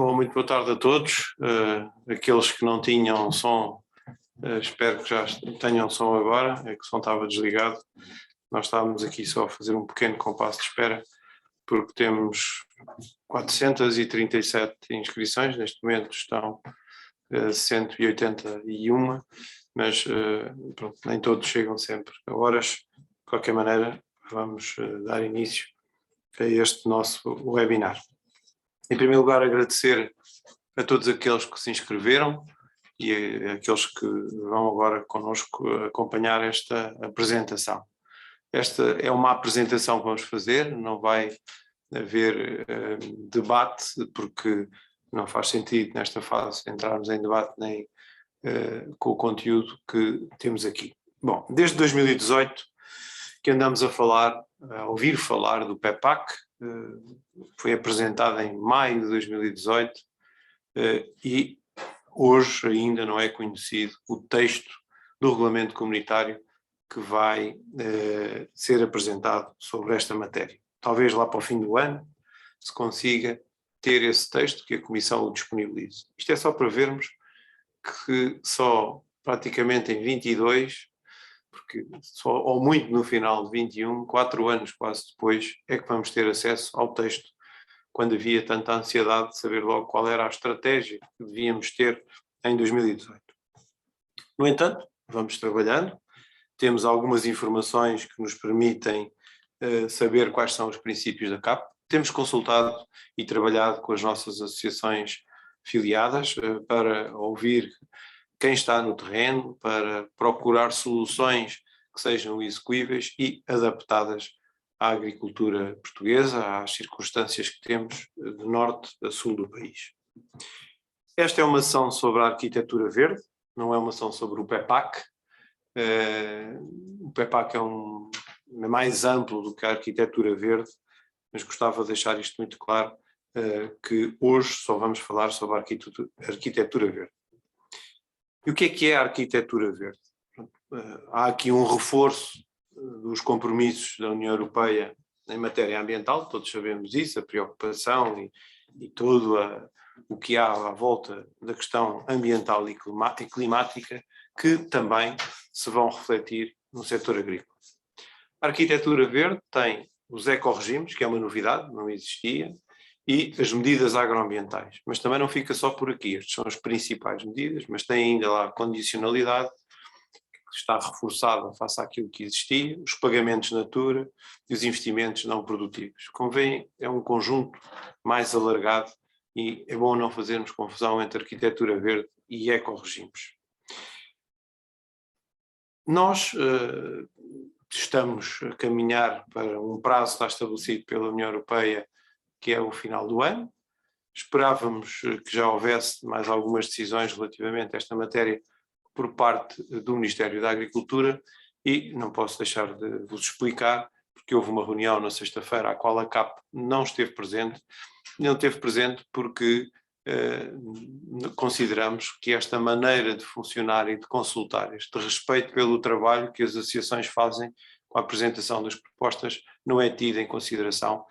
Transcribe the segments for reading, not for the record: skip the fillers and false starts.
Bom, muito boa tarde a todos. Aqueles que não tinham som, espero que já tenham som agora, é que o som estava desligado. Nós estávamos aqui só a fazer um pequeno compasso de espera, porque temos 437 inscrições, neste momento estão 181, mas pronto, nem todos chegam sempre a horas. De qualquer maneira, vamos dar início a este nosso webinar. Em primeiro lugar, agradecer a todos aqueles que se inscreveram e aqueles que vão agora connosco acompanhar esta apresentação. Esta é uma apresentação que vamos fazer, não vai haver debate, porque não faz sentido nesta fase entrarmos em debate nem com o conteúdo que temos aqui. Bom, desde 2018 que andamos a ouvir falar do PEPAC, foi apresentada em maio de 2018 e hoje ainda não é conhecido o texto do regulamento comunitário que vai ser apresentado sobre esta matéria. Talvez lá para o fim do ano se consiga ter esse texto que a Comissão o disponibilize. Isto é só para vermos que só praticamente em 22, porque só ou muito no final de 21, 4 anos quase depois, é que vamos ter acesso ao texto, quando havia tanta ansiedade de saber logo qual era a estratégia que devíamos ter em 2018. No entanto, vamos trabalhando, temos algumas informações que nos permitem saber quais são os princípios da CAP, temos consultado e trabalhado com as nossas associações filiadas para ouvir quem está no terreno, para procurar soluções que sejam execuíveis e adaptadas à agricultura portuguesa, às circunstâncias que temos de norte a sul do país. Esta é uma ação sobre a arquitetura verde, não é uma ação sobre o PEPAC. O PEPAC é mais amplo do que a arquitetura verde, mas gostava de deixar isto muito claro, que hoje só vamos falar sobre a arquitetura verde. E o que é a arquitetura verde? Há aqui um reforço dos compromissos da União Europeia em matéria ambiental, todos sabemos isso, a preocupação e todo o que há à volta da questão ambiental e climática, que também se vão refletir no setor agrícola. A arquitetura verde tem os ecorregimes, que é uma novidade, não existia, e as medidas agroambientais. Mas também não fica só por aqui, estas são as principais medidas, mas tem ainda lá a condicionalidade, que está reforçada face àquilo que existia, os pagamentos natura e os investimentos não produtivos. Como veem, é um conjunto mais alargado e é bom não fazermos confusão entre arquitetura verde e ecorregimes. Nós estamos a caminhar para um prazo que está estabelecido pela União Europeia, que é o final do ano. Esperávamos que já houvesse mais algumas decisões relativamente a esta matéria por parte do Ministério da Agricultura e não posso deixar de vos explicar, porque houve uma reunião na sexta-feira à qual a CAP não esteve presente. Não esteve presente porque consideramos que esta maneira de funcionar e de consultar, este respeito pelo trabalho que as associações fazem com a apresentação das propostas, não é tida em consideração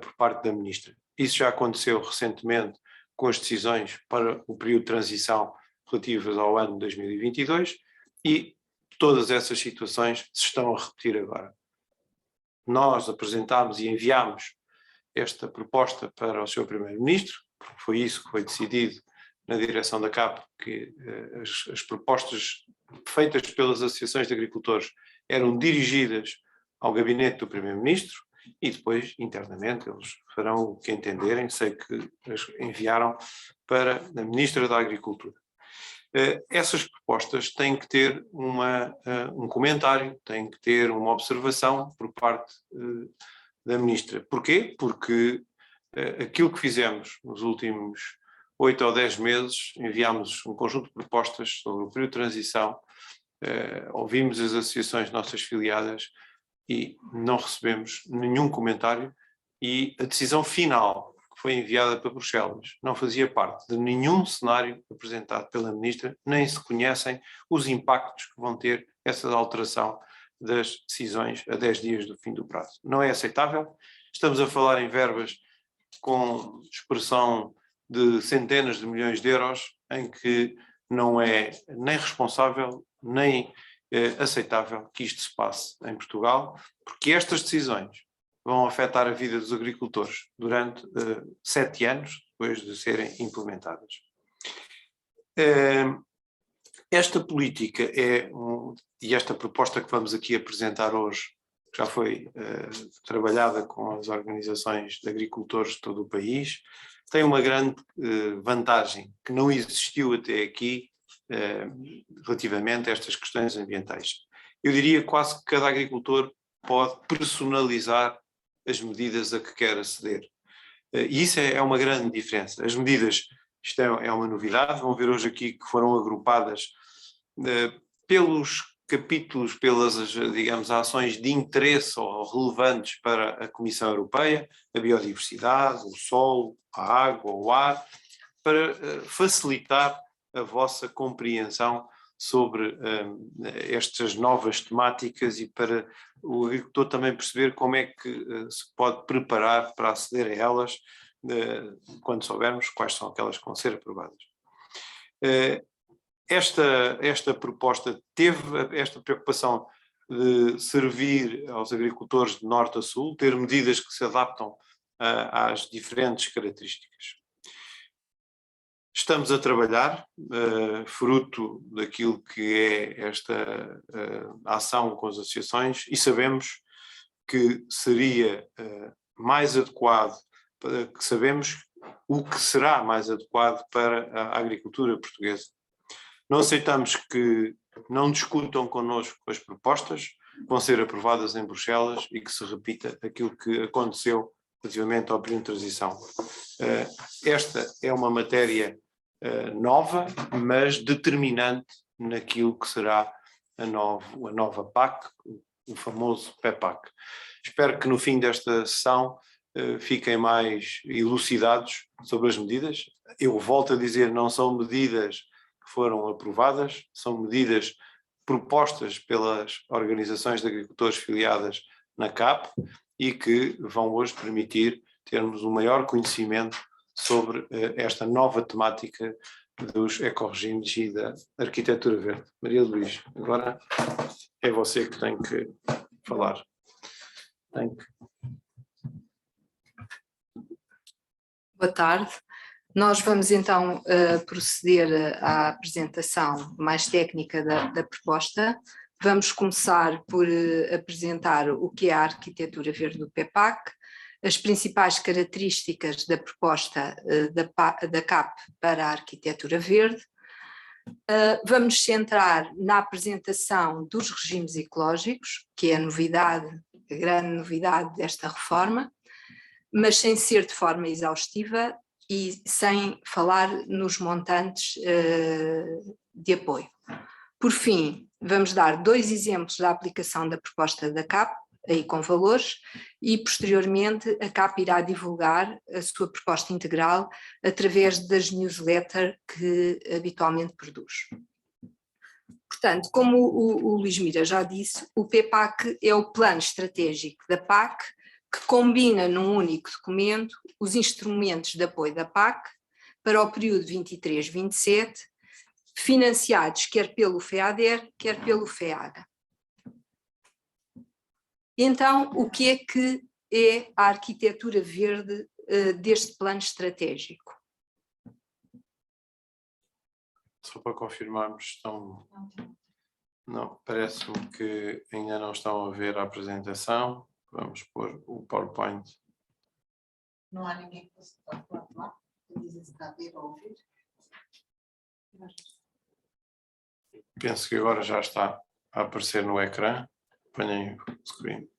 por parte da Ministra. Isso já aconteceu recentemente com as decisões para o período de transição relativas ao ano 2022 e todas essas situações se estão a repetir agora. Nós apresentámos e enviámos esta proposta para o Sr. Primeiro-Ministro, porque foi isso que foi decidido na direção da CAP, que as propostas feitas pelas associações de agricultores eram dirigidas ao gabinete do Primeiro-Ministro e depois, internamente, eles farão o que entenderem. Sei que as enviaram para a Ministra da Agricultura. Essas propostas têm que ter um comentário, têm que ter uma observação por parte da Ministra. Porquê? Porque aquilo que fizemos nos últimos 8 ou 10 meses, enviámos um conjunto de propostas sobre o período de transição, ouvimos as associações nossas filiadas e não recebemos nenhum comentário, e a decisão final que foi enviada para Bruxelas não fazia parte de nenhum cenário apresentado pela Ministra, nem se conhecem os impactos que vão ter essa alteração das decisões a 10 dias do fim do prazo. Não é aceitável. Estamos a falar em verbas com expressão de centenas de milhões de euros em que não é nem responsável, nem aceitável que isto se passe em Portugal, porque estas decisões vão afetar a vida dos agricultores durante 7 anos depois de serem implementadas. Esta política e esta proposta que vamos aqui apresentar hoje, que já foi trabalhada com as organizações de agricultores de todo o país, tem uma grande vantagem que não existiu até aqui relativamente a estas questões ambientais. Eu diria quase que cada agricultor pode personalizar as medidas a que quer aceder. E isso é uma grande diferença. As medidas, isto é uma novidade, vão ver hoje aqui que foram agrupadas pelos capítulos, pelas, digamos, ações de interesse ou relevantes para a Comissão Europeia, a biodiversidade, o solo, a água, o ar, para facilitar a vossa compreensão sobre estas novas temáticas e para o agricultor também perceber como é que se pode preparar para aceder a elas quando soubermos quais são aquelas que vão ser aprovadas. Esta proposta teve esta preocupação de servir aos agricultores de norte a sul, ter medidas que se adaptam às diferentes características. Estamos a trabalhar, fruto daquilo que é esta ação com as associações, e sabemos que seria mais adequado, que sabemos o que será mais adequado para a agricultura portuguesa. Não aceitamos que não discutam connosco as propostas que vão ser aprovadas em Bruxelas e que se repita aquilo que aconteceu relativamente ao período de transição. Esta é uma matéria nova, mas determinante naquilo que será a nova PAC, o famoso PEPAC. Espero que no fim desta sessão fiquem mais elucidados sobre as medidas. Eu volto a dizer, não são medidas que foram aprovadas, são medidas propostas pelas organizações de agricultores filiadas na CAP e que vão hoje permitir termos um maior conhecimento sobre esta nova temática dos ecorregimes e da arquitetura verde. Maria Luís, agora é você que tem que falar. Boa tarde. Nós vamos então proceder à apresentação mais técnica da proposta. Vamos começar por apresentar o que é a arquitetura verde do PEPAC, as principais características da proposta da CAP para a arquitetura verde. Vamos centrar na apresentação dos regimes ecológicos, que é a grande novidade desta reforma, mas sem ser de forma exaustiva e sem falar nos montantes de apoio. Por fim, vamos dar 2 exemplos da aplicação da proposta da CAP, aí com valores, e posteriormente a CAP irá divulgar a sua proposta integral através das newsletters que habitualmente produz. Portanto, como o Luís Mira já disse, o PEPAC é o plano estratégico da PAC, que combina num único documento os instrumentos de apoio da PAC para o período 23-27, financiados quer pelo FEADER, quer pelo FEAGA. Então, o que é a arquitetura verde deste plano estratégico? Só para confirmarmos, estão... Não, parece-me que ainda não estão a ver a apresentação. Vamos pôr o PowerPoint. Não há ninguém que possa estar lá? Dizem se está a ver ou ouvir? Penso que agora já está a aparecer no ecrã. Ponham o screen.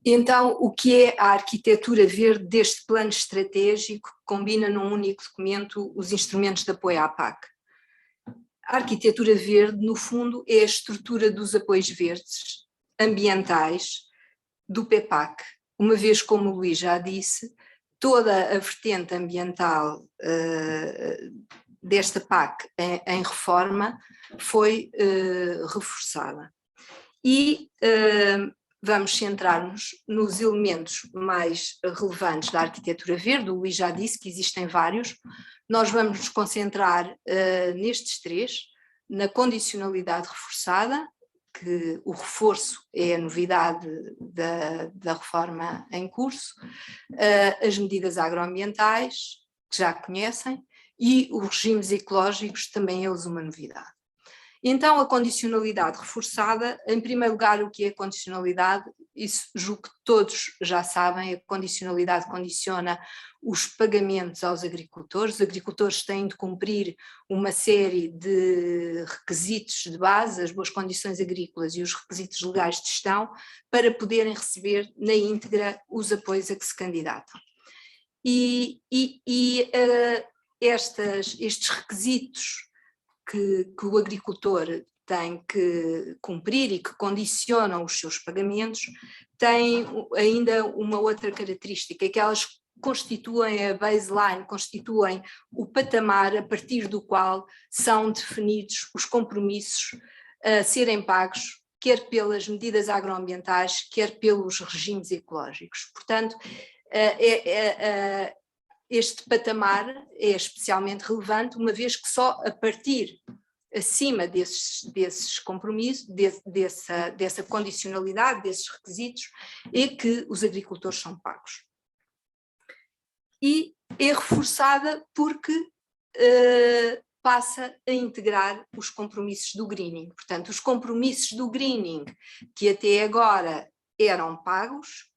Então, o que é a arquitetura verde deste plano estratégico que combina num único documento os instrumentos de apoio à PAC? A arquitetura verde, no fundo, é a estrutura dos apoios verdes ambientais do PEPAC, uma vez, como o Luís já disse, toda a vertente ambiental desta PAC em reforma foi reforçada. E vamos centrar-nos nos elementos mais relevantes da arquitetura verde. O Luís já disse que existem vários. Nós vamos nos concentrar nestes três: na condicionalidade reforçada, que o reforço é a novidade da reforma em curso, as medidas agroambientais, que já conhecem, e os regimes ecológicos, também eles uma novidade. Então, a condicionalidade reforçada, em primeiro lugar, o que é condicionalidade? Isso julgo que todos já sabem. A condicionalidade condiciona os pagamentos aos agricultores. Os agricultores têm de cumprir uma série de requisitos de base, as boas condições agrícolas e os requisitos legais de gestão, para poderem receber na íntegra os apoios a que se candidatam. Estes requisitos que o agricultor tem que cumprir e que condicionam os seus pagamentos, têm ainda uma outra característica, que elas constituem a baseline, constituem o patamar a partir do qual são definidos os compromissos a serem pagos, quer pelas medidas agroambientais, quer pelos regimes ecológicos. Portanto, este patamar é especialmente relevante, uma vez que só a partir, acima desses compromissos, dessa condicionalidade, desses requisitos, é que os agricultores são pagos. E é reforçada porque passa a integrar os compromissos do greening. Portanto, os compromissos do greening, que até agora eram pagos,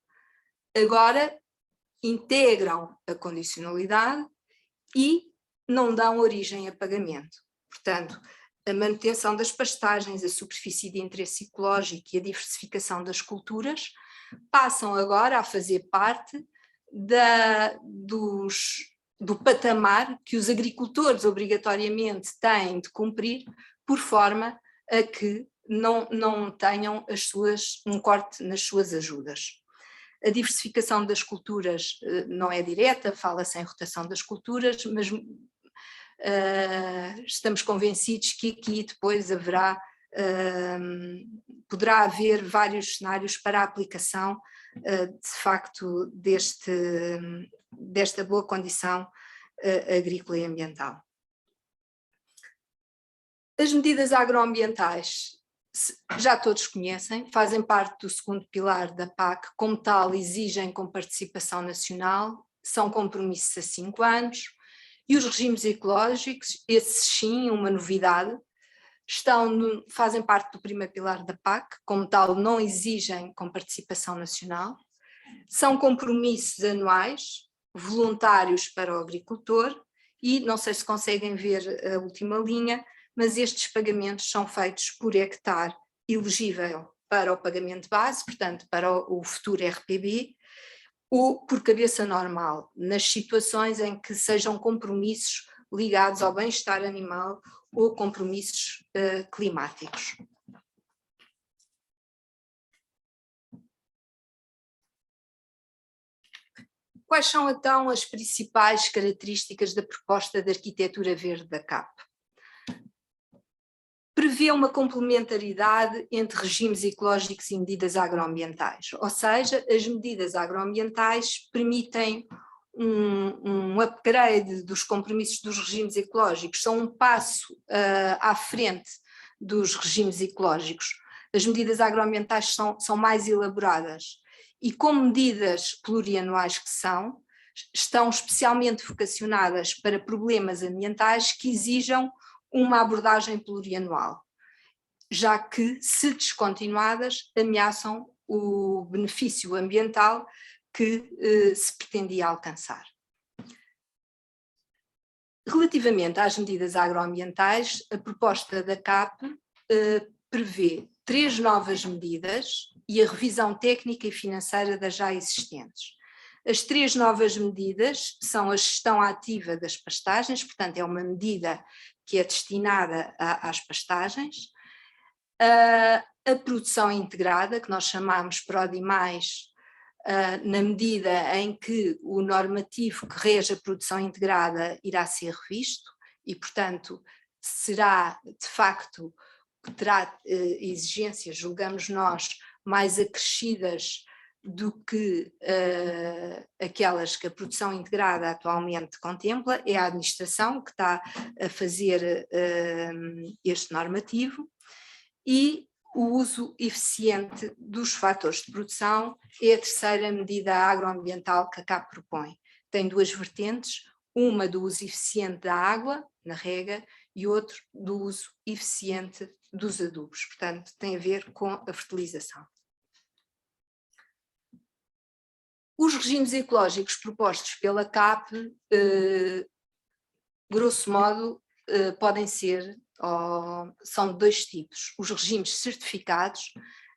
agora integram a condicionalidade e não dão origem a pagamento. Portanto, a manutenção das pastagens, a superfície de interesse ecológico e a diversificação das culturas passam agora a fazer parte do patamar que os agricultores obrigatoriamente têm de cumprir, por forma a que não tenham um corte nas suas ajudas. A diversificação das culturas não é direta, fala-se em rotação das culturas, mas estamos convencidos que aqui depois poderá haver vários cenários para a aplicação, de facto, desta boa condição agrícola e ambiental. As medidas agroambientais, já todos conhecem, fazem parte do segundo pilar da PAC, como tal exigem com participação nacional, são compromissos a 5 anos, e os regimes ecológicos, esses sim, uma novidade, fazem parte do primeiro pilar da PAC, como tal não exigem com participação nacional, são compromissos anuais, voluntários para o agricultor, e não sei se conseguem ver a última linha, mas estes pagamentos são feitos por hectare elegível para o pagamento base, portanto para o futuro RPB, ou por cabeça normal, nas situações em que sejam compromissos ligados ao bem-estar animal ou compromissos climáticos. Quais são então as principais características da proposta de arquitetura verde da CAP? Prevê uma complementaridade entre regimes ecológicos e medidas agroambientais, ou seja, as medidas agroambientais permitem um upgrade dos compromissos dos regimes ecológicos, são um passo à frente dos regimes ecológicos. As medidas agroambientais são mais elaboradas e, como medidas plurianuais que estão especialmente vocacionadas para problemas ambientais que exijam uma abordagem plurianual, já que, se descontinuadas, ameaçam o benefício ambiental que se pretendia alcançar. Relativamente às medidas agroambientais, a proposta da CAP prevê 3 novas medidas e a revisão técnica e financeira das já existentes. As 3 novas medidas são a gestão ativa das pastagens, portanto é uma medida que é destinada às pastagens, a produção integrada, que nós chamamos PRODI+, na medida em que o normativo que rege a produção integrada irá ser revisto e, portanto, será de facto, que terá exigências, julgamos nós, mais acrescidas do que aquelas que a produção integrada atualmente contempla. É a administração que está a fazer este normativo, e o uso eficiente dos fatores de produção é a terceira medida agroambiental que a CAP propõe. Tem duas vertentes, uma do uso eficiente da água, na rega, e outro do uso eficiente dos adubos. Portanto, tem a ver com a fertilização. Os regimes ecológicos propostos pela CAP, grosso modo, podem ser, são de dois tipos: os regimes certificados,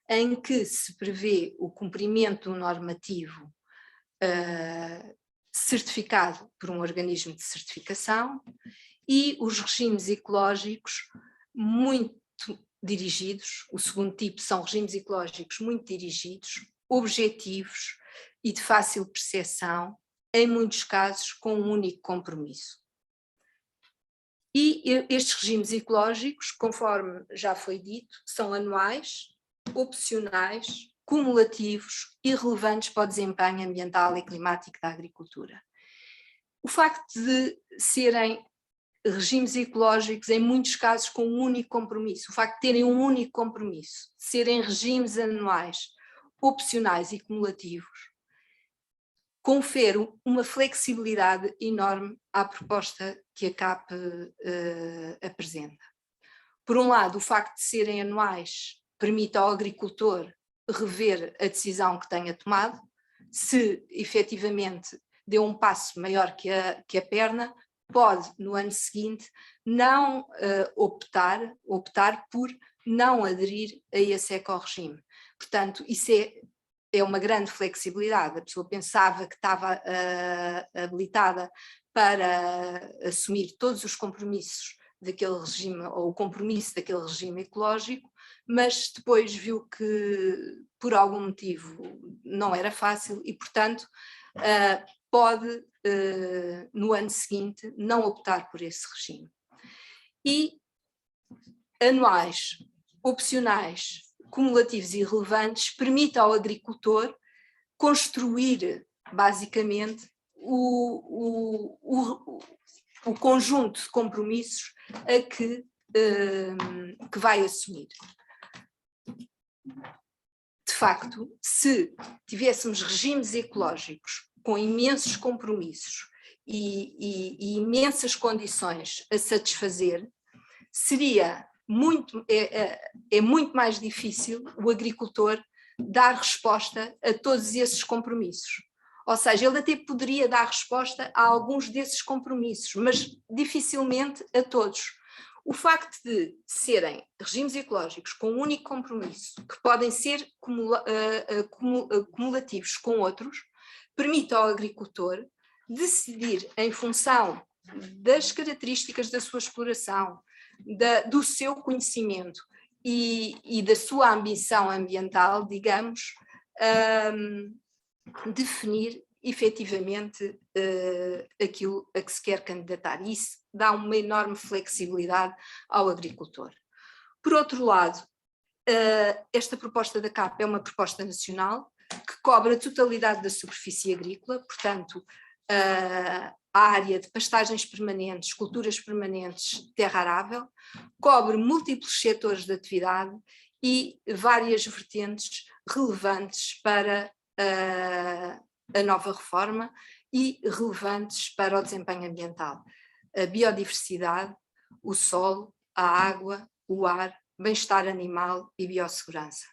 em que se prevê o cumprimento do normativo certificado por um organismo de certificação, e os regimes ecológicos muito dirigidos. O segundo tipo são regimes ecológicos muito dirigidos, objetivos e de fácil percepção, em muitos casos com um único compromisso. E estes regimes ecológicos, conforme já foi dito, são anuais, opcionais, cumulativos e relevantes para o desempenho ambiental e climático da agricultura. O facto de serem regimes ecológicos, em muitos casos com um único compromisso, o facto de terem um único compromisso, de serem regimes anuais, opcionais e cumulativos, confere uma flexibilidade enorme à proposta que a CAP apresenta. Por um lado, o facto de serem anuais permite ao agricultor rever a decisão que tenha tomado, se efetivamente deu um passo maior que a perna, pode no ano seguinte não optar por não aderir a esse ecorregime. Portanto, isso é uma grande flexibilidade. A pessoa pensava que estava habilitada para assumir todos os compromissos daquele regime, ou o compromisso daquele regime ecológico, mas depois viu que por algum motivo não era fácil e, portanto, pode no ano seguinte não optar por esse regime. E anuais, opcionais, cumulativos e relevantes permite ao agricultor construir basicamente o conjunto de compromissos a que vai assumir. De facto, se tivéssemos regimes ecológicos com imensos compromissos e imensas condições a satisfazer, seria muito mais difícil o agricultor dar resposta a todos esses compromissos. Ou seja, ele até poderia dar resposta a alguns desses compromissos, mas dificilmente a todos. O facto de serem regimes ecológicos com um único compromisso, que podem ser cumulativos com outros, permite ao agricultor decidir em função das características da sua exploração, do seu conhecimento e da sua ambição ambiental, digamos, definir efetivamente aquilo a que se quer candidatar. E isso dá uma enorme flexibilidade ao agricultor. Por outro lado, esta proposta da CAP é uma proposta nacional que cobre a totalidade da superfície agrícola, portanto, a área de pastagens permanentes, culturas permanentes, terra arável, cobre múltiplos setores de atividade e várias vertentes relevantes para a nova reforma e relevantes para o desempenho ambiental. A biodiversidade, o solo, a água, o ar, bem-estar animal e biossegurança.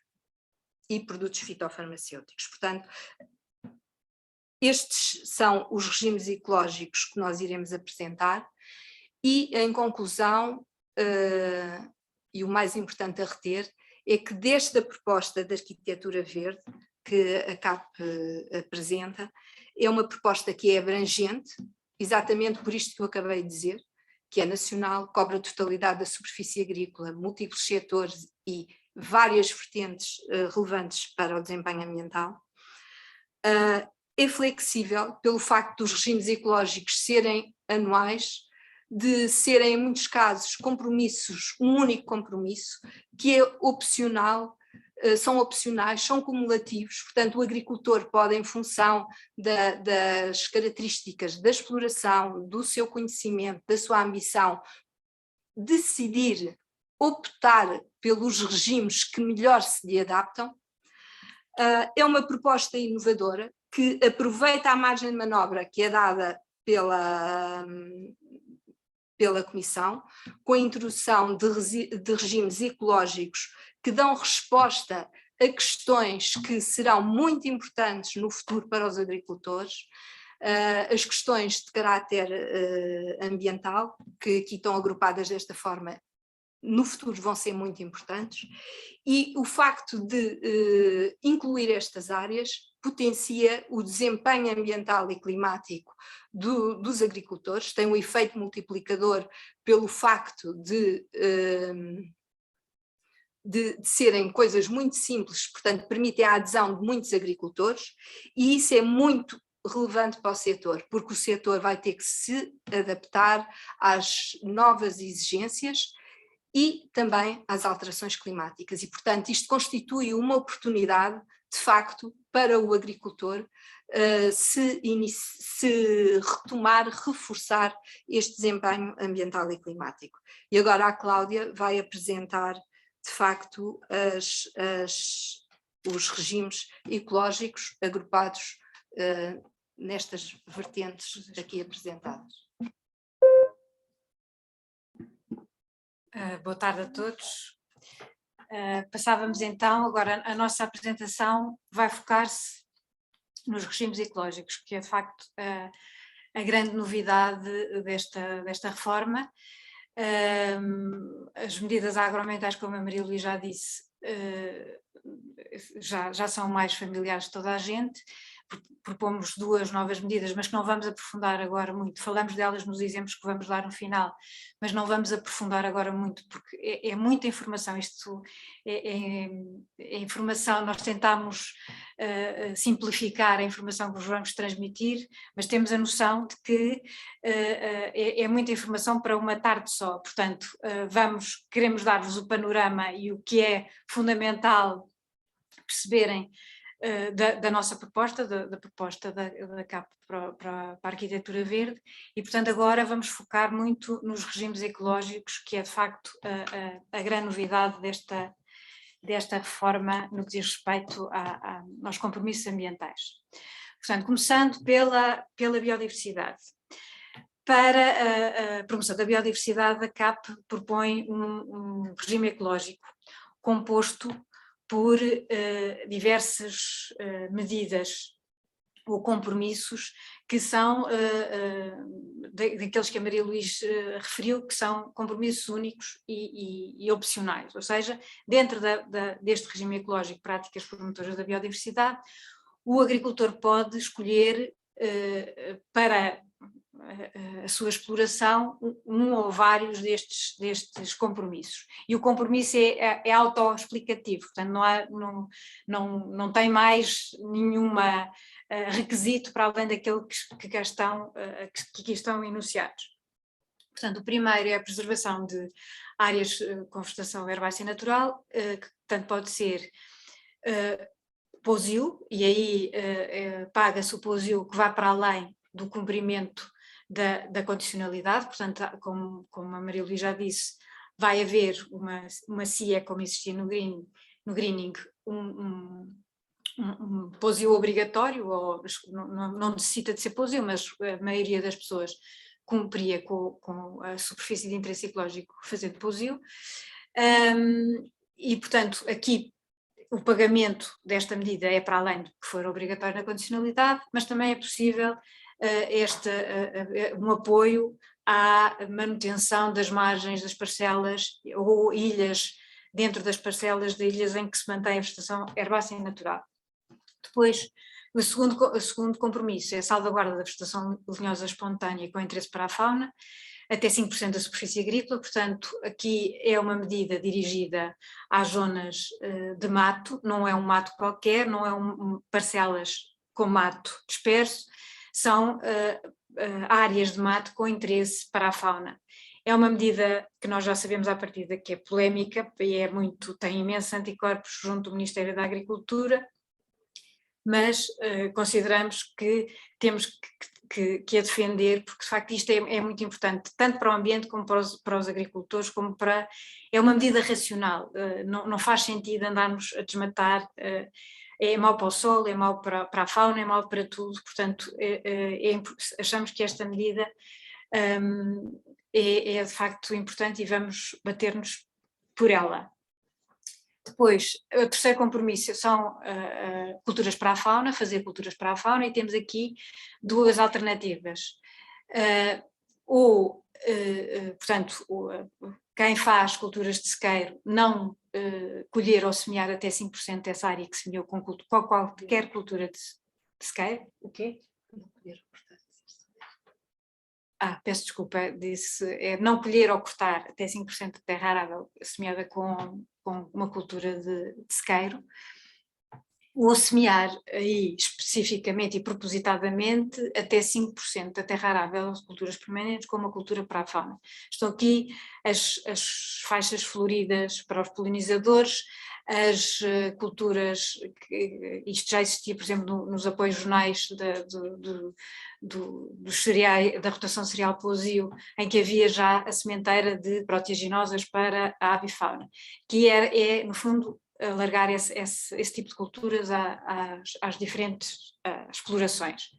E produtos fitofarmacêuticos. Portanto, estes são os regimes ecológicos que nós iremos apresentar e, em conclusão, e o mais importante a reter, é que desta proposta de arquitetura verde que a CAP apresenta, é uma proposta que é abrangente, exatamente por isto que eu acabei de dizer, que é nacional, cobre a totalidade da superfície agrícola, múltiplos setores e várias vertentes relevantes para o desempenho ambiental. É flexível pelo facto dos regimes ecológicos serem anuais, de serem em muitos casos compromissos, um único compromisso, que é opcional são opcionais, são cumulativos, portanto o agricultor pode, em função das características da exploração, do seu conhecimento, da sua ambição, decidir optar pelos regimes que melhor se lhe adaptam. É uma proposta inovadora que aproveita a margem de manobra que é dada pela Comissão, com a introdução de regimes ecológicos que dão resposta a questões que serão muito importantes no futuro para os agricultores, as questões de caráter ambiental, que aqui estão agrupadas desta forma, no futuro vão ser muito importantes, e o facto de incluir estas áreas potencia o desempenho ambiental e climático dos agricultores, tem um efeito multiplicador pelo facto de serem coisas muito simples, portanto permitem a adesão de muitos agricultores, e isso é muito relevante para o setor, porque o setor vai ter que se adaptar às novas exigências e também às alterações climáticas, e portanto isto constitui uma oportunidade de facto para o agricultor se retomar, reforçar este desempenho ambiental e climático. E agora a Cláudia vai apresentar de facto os regimes ecológicos agrupados nestas vertentes aqui apresentadas. Boa tarde a todos. Passávamos então, agora a nossa apresentação vai focar-se nos regimes ecológicos, que é de facto a grande novidade desta reforma. As medidas agroambientais, como a Maria Luísa já disse, já são mais familiares de toda a gente. Propomos 2 novas medidas, mas que não vamos aprofundar agora muito. Falamos delas nos exemplos que vamos dar no final, mas não vamos aprofundar agora muito, porque é muita informação. Isto é informação, nós tentamos simplificar a informação que vos vamos transmitir, mas temos a noção de que é muita informação para uma tarde só. Portanto, queremos dar-vos o panorama e o que é fundamental perceberem da nossa proposta, da proposta da CAP para a arquitetura verde, e portanto agora vamos focar muito nos regimes ecológicos, que é de facto a grande novidade desta reforma no que diz respeito aos compromissos ambientais. Portanto, começando pela biodiversidade. Para a promoção da biodiversidade, a CAP propõe um regime ecológico composto por diversas medidas ou compromissos que são daqueles que a Maria Luísa referiu, que são compromissos únicos e opcionais, ou seja, dentro deste regime ecológico práticas promotoras da biodiversidade, o agricultor pode escolher para a sua exploração um ou vários destes compromissos, e o compromisso é autoexplicativo, portanto não tem mais nenhum requisito para além daquele que aqui estão enunciados. Portanto, o primeiro é a preservação de áreas com vegetação herbácea natural, que tanto pode ser POSIU, e aí paga-se o POSIU que vai para além do cumprimento da condicionalidade, portanto, como a Maria Luísa já disse, vai haver uma CIA, como existia no greening, um POSIU obrigatório, ou não necessita de ser POSIU, mas a maioria das pessoas cumpria com a superfície de interesse ecológico fazendo POSIU, e portanto aqui o pagamento desta medida é para além do que for obrigatório na condicionalidade, mas também é possível um apoio à manutenção das margens das parcelas ou ilhas, dentro das parcelas de ilhas em que se mantém a vegetação herbácea natural. Depois, o segundo compromisso é a salvaguarda da vegetação leñosa espontânea com interesse para a fauna, até 5% da superfície agrícola, portanto aqui é uma medida dirigida às zonas de mato, não é um mato qualquer, não é parcelas com mato disperso, são áreas de mato com interesse para a fauna. É uma medida que nós já sabemos à partida que é polémica e tem imensos anticorpos junto do Ministério da Agricultura, mas consideramos que temos que a defender, porque de facto isto é muito importante, tanto para o ambiente como para os agricultores, é uma medida racional, não faz sentido andarmos a desmatar, é mau para o solo, é mau para a fauna, é mau para tudo, portanto achamos que esta medida é de facto importante e vamos bater-nos por ela. Depois, o terceiro compromisso são culturas para a fauna, fazer culturas para a fauna, e temos aqui duas alternativas. Portanto, quem faz culturas de sequeiro não colher ou semear até 5% dessa área que semeou com qualquer cultura de sequeiro. O quê? Peço desculpa, disse não colher ou cortar até 5% de terra arável semeada com uma cultura de sequeiro, ou semear aí especificamente e propositadamente até 5% da terra arável de culturas permanentes com uma cultura para a fauna. Estão aqui as faixas floridas para os polinizadores, as culturas, isto já existia, por exemplo, nos apoios jornais dos cereais, da rotação cereal plosio, em que havia já a sementeira de proteaginosas para a avifauna, que é no fundo, alargar esse tipo de culturas às diferentes explorações.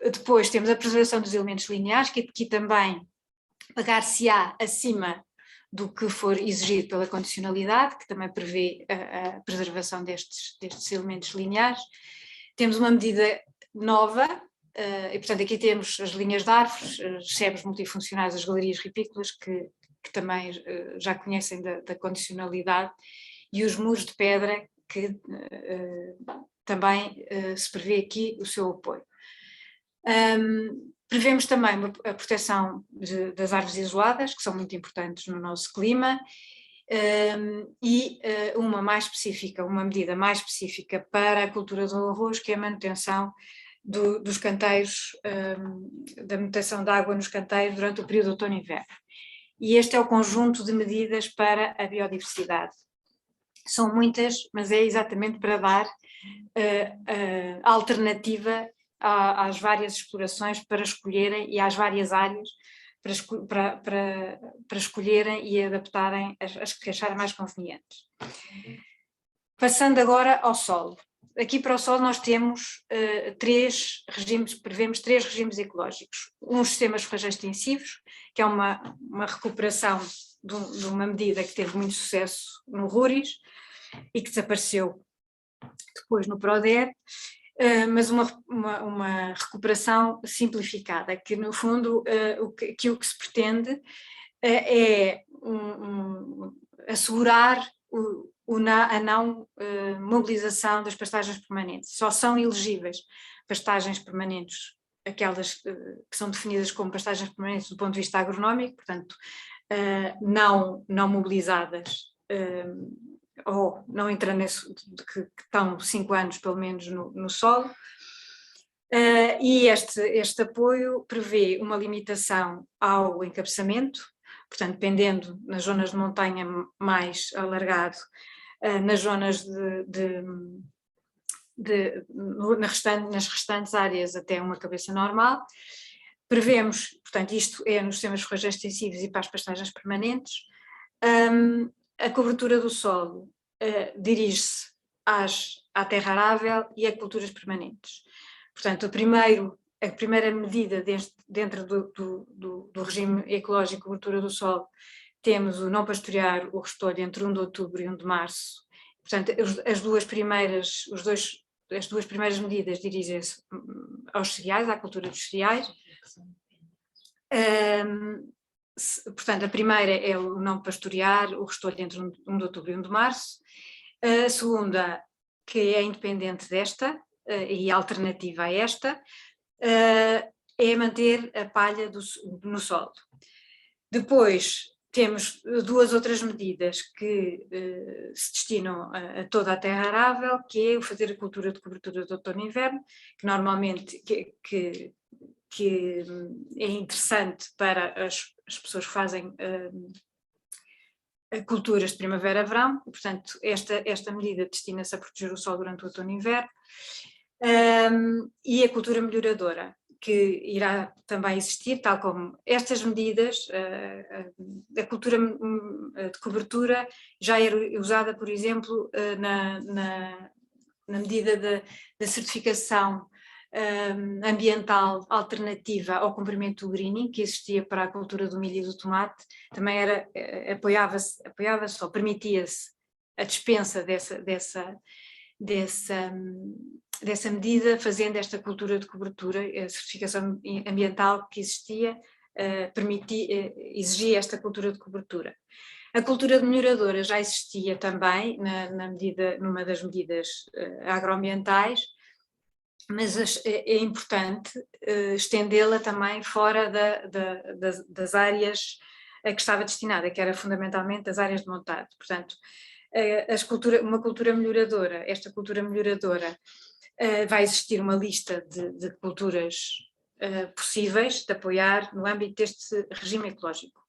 Depois temos a preservação dos elementos lineares, que aqui também pagar-se-á acima do que for exigido pela condicionalidade, que também prevê a preservação destes elementos lineares. Temos uma medida nova, e portanto aqui temos as linhas de árvores, as sebes multifuncionais, as galerias ripícolas, que também já conhecem da condicionalidade, e os muros de pedra, que também se prevê aqui o seu apoio. Prevemos também a proteção das árvores isoladas, que são muito importantes no nosso clima, e uma medida mais específica para a cultura do arroz, que é a manutenção dos canteiros, da manutenção de água nos canteiros durante o período de outono e inverno. E este é o conjunto de medidas para a biodiversidade. São muitas, mas é exatamente para dar a alternativa às várias explorações para escolherem, e às várias áreas para escolherem e adaptarem as que acharem mais convenientes. Passando agora ao solo. Aqui para o solo nós temos prevemos três regimes ecológicos. Uns sistemas forrageiros extensivos, que é uma recuperação de uma medida que teve muito sucesso no RURIS e que desapareceu depois no PRODER, mas uma recuperação simplificada, que no fundo o que se pretende é assegurar a não mobilização das pastagens permanentes. Só são elegíveis pastagens permanentes aquelas que são definidas como pastagens permanentes do ponto de vista agronómico, portanto não mobilizadas ou não entrando que estão 5 anos pelo menos no solo, e este apoio prevê uma limitação ao encabeçamento, portanto dependendo nas zonas de montanha mais alargado, nas zonas nas restantes áreas até uma cabeça normal. Prevemos, portanto isto é nos sistemas forrageiros extensivos e para as pastagens permanentes. A cobertura do solo dirige-se à terra arável e a culturas permanentes. Portanto, a primeira medida dentro do regime ecológico de cobertura do solo, temos o não pastorear o restolho entre 1 de outubro e 1 de março. Portanto, as duas primeiras medidas dirigem-se aos cereais, à cultura dos cereais. Portanto, a primeira é o não pastorear o restolho entre 1 de outubro e 1 de março. A segunda, que é independente desta e alternativa a esta, é manter a palha no solo. Depois temos duas outras medidas que se destinam a toda a terra arável, que é o fazer a cultura de cobertura de outono e inverno, que normalmente que é interessante para as pessoas que fazem culturas de primavera-verão, portanto esta medida destina-se a proteger o solo durante o outono e inverno, e a cultura melhoradora, que irá também existir, tal como estas medidas. A cultura de cobertura já era usada, por exemplo, na medida da certificação ambiental alternativa ao cumprimento do greening, que existia para a cultura do milho e do tomate, também apoiava-se ou permitia-se a dispensa dessa medida, fazendo esta cultura de cobertura. A certificação ambiental que existia exigia esta cultura de cobertura. A cultura de melhoradora já existia também numa das medidas agroambientais, mas é importante estendê-la também fora das áreas a que estava destinada, que era fundamentalmente as áreas de montado. Portanto, uma cultura melhoradora, esta cultura melhoradora, vai existir uma lista de culturas possíveis de apoiar no âmbito deste regime ecológico.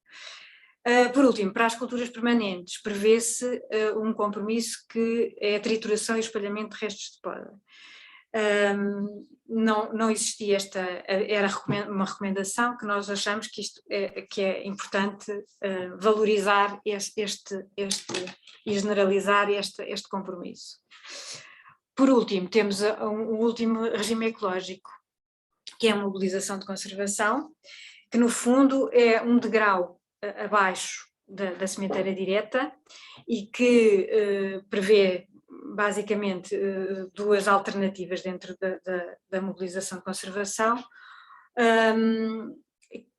Por último, para as culturas permanentes, prevê-se um compromisso que é a trituração e espalhamento de restos de poda. Não existia era uma recomendação que nós achamos que é importante valorizar e generalizar este compromisso. Por último, temos um último regime ecológico, que é a mobilização de conservação, que no fundo é um degrau abaixo da sementeira direta e que prevê basicamente duas alternativas dentro da mobilização de conservação,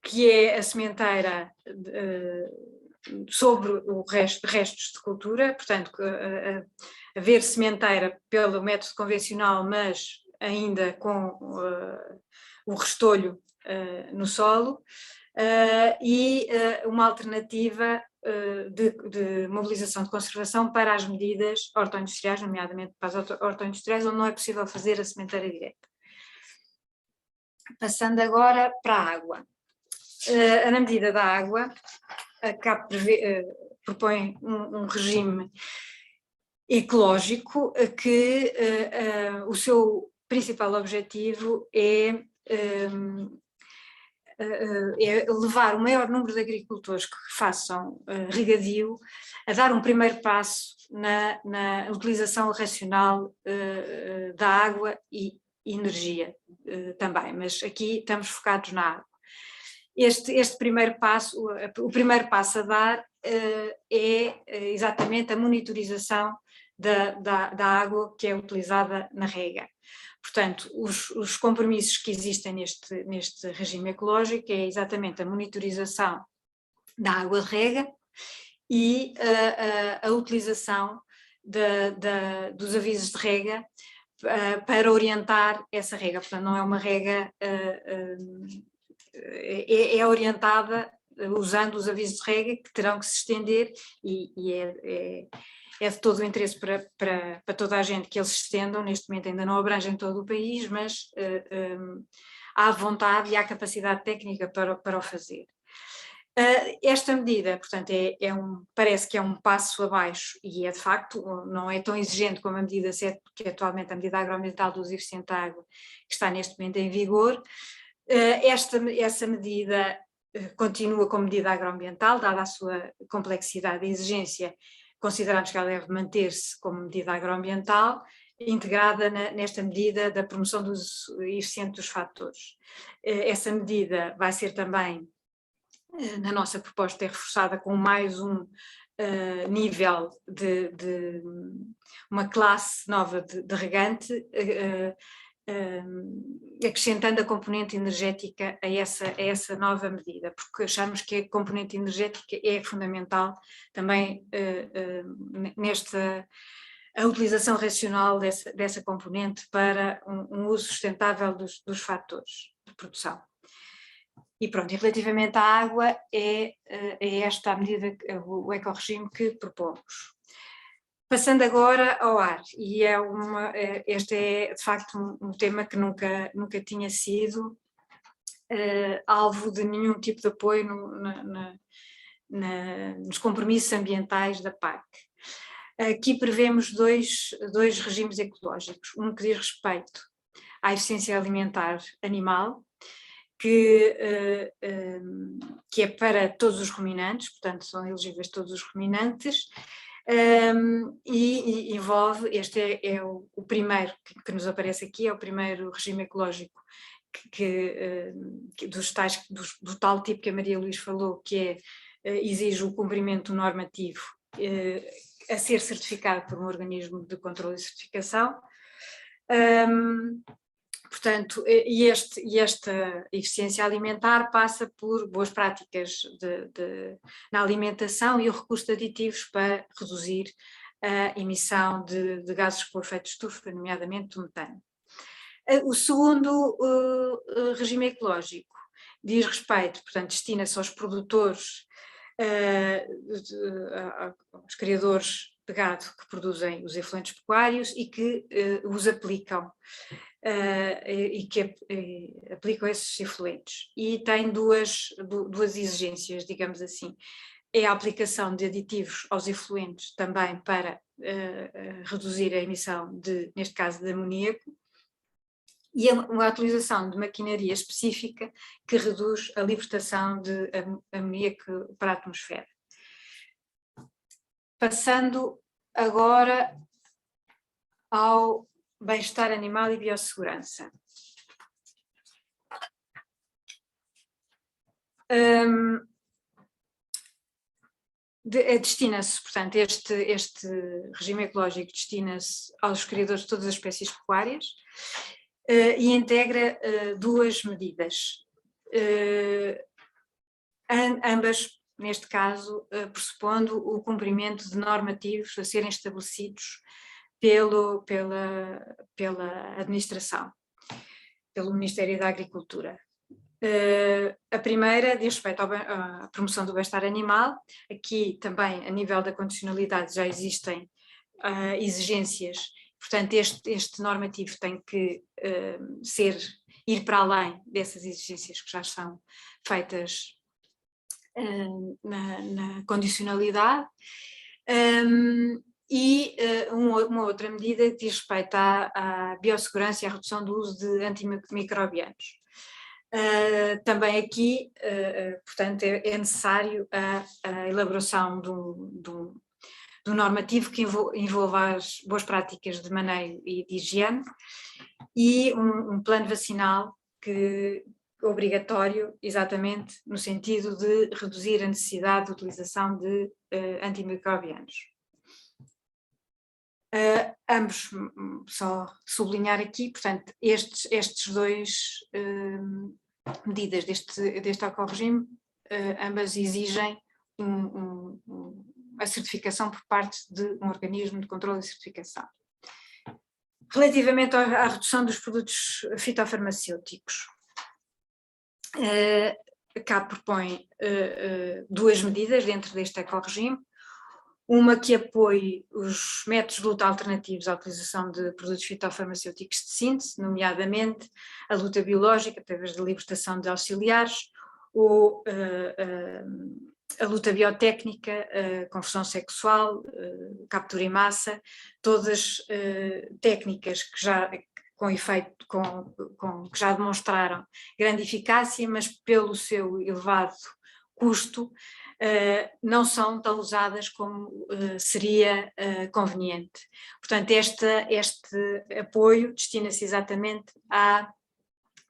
que é a sementeira sobre o restos de cultura, portanto haver sementeira pelo método convencional, mas ainda com o restolho no solo, e uma alternativa de mobilização de conservação para as medidas hortoindustriais, nomeadamente para as hortoindustriais, onde não é possível fazer a sementeira direta. Passando agora para a água. Na medida da água, a CAP propõe um regime ecológico que o seu principal objetivo é levar o maior número de agricultores que façam regadio a dar um primeiro passo na utilização racional da água e energia também, mas aqui estamos focados na água. Este primeiro passo, o primeiro passo a dar é exatamente a monitorização da água que é utilizada na rega. Portanto, os compromissos que existem neste regime ecológico é exatamente a monitorização da água de rega e a utilização dos avisos de rega para orientar essa rega. Portanto, não é uma rega, é orientada usando os avisos de rega que terão que se estender e é de todo o interesse para toda a gente que eles se estendam. Neste momento ainda não abrangem todo o país, mas há vontade e há capacidade técnica para o fazer. Esta medida, portanto, parece que é um passo abaixo e é de facto, não é tão exigente como a medida 7, que é atualmente a medida agroambiental do uso eficiente da água, que está neste momento em vigor. Essa medida continua como medida agroambiental, dada a sua complexidade e exigência. Consideramos que ela deve manter-se como medida agroambiental, integrada nesta medida da promoção do uso eficiente dos fatores. Essa medida vai ser também, na nossa proposta, é reforçada com mais um nível de uma classe nova de regante, acrescentando a componente energética a essa nova medida, porque achamos que a componente energética é fundamental também a utilização racional dessa componente para um uso sustentável dos fatores de produção. E pronto, e relativamente à água, é esta a medida, o ecorregime que propomos. Passando agora ao ar, e este é de facto um tema que nunca tinha sido alvo de nenhum tipo de apoio nos compromissos ambientais da PAC. Aqui prevemos dois regimes ecológicos, um que diz respeito à eficiência alimentar animal, que é para todos os ruminantes, portanto são elegíveis todos os ruminantes, e envolve, este é o primeiro que nos aparece aqui, é o primeiro regime ecológico do tal tipo que a Maria Luís falou, que exige o cumprimento normativo a ser certificado por um organismo de controle e certificação. Portanto, esta eficiência alimentar passa por boas práticas na alimentação e o recurso de aditivos para reduzir a emissão de gases por efeito de estufa, nomeadamente do metano. O segundo regime ecológico diz respeito, portanto, destina-se aos produtores, aos criadores de gado que produzem os efluentes pecuários e que os aplicam. E que aplicam esses efluentes, e tem duas exigências, digamos assim. É a aplicação de aditivos aos efluentes também para reduzir a emissão neste caso, de amoníaco, e a utilização de maquinaria específica que reduz a libertação de amoníaco para a atmosfera. Passando agora ao bem-estar animal e biossegurança. Destina-se, portanto, este regime ecológico destina-se aos criadores de todas as espécies pecuárias e integra duas medidas, ambas, neste caso, pressupondo o cumprimento de normativos a serem estabelecidos pela administração, pelo Ministério da Agricultura. A primeira diz respeito à promoção do bem-estar animal. Aqui também, a nível da condicionalidade, já existem exigências, portanto este normativo tem que ir para além dessas exigências que já são feitas na condicionalidade. E uma outra medida que diz respeito à biossegurança e à redução do uso de antimicrobianos. Também aqui, portanto, é necessário a elaboração de um normativo que envolva as boas práticas de maneio e de higiene e um plano vacinal obrigatório, exatamente no sentido de reduzir a necessidade de utilização de antimicrobianos. Ambos, só sublinhar aqui, portanto, estes dois medidas deste ecorregime, ambas exigem a certificação por parte de um organismo de controle e certificação. Relativamente à redução dos produtos fitofarmacêuticos, cá propõe duas medidas dentro deste ecorregime. Uma que apoie os métodos de luta alternativos à utilização de produtos fitofarmacêuticos de síntese, nomeadamente a luta biológica através da libertação de auxiliares, ou a luta biotécnica, conversão sexual, captura em massa, todas técnicas que já que já demonstraram grande eficácia, mas pelo seu elevado custo, não são tão usadas como seria conveniente. Portanto, este apoio destina-se exatamente à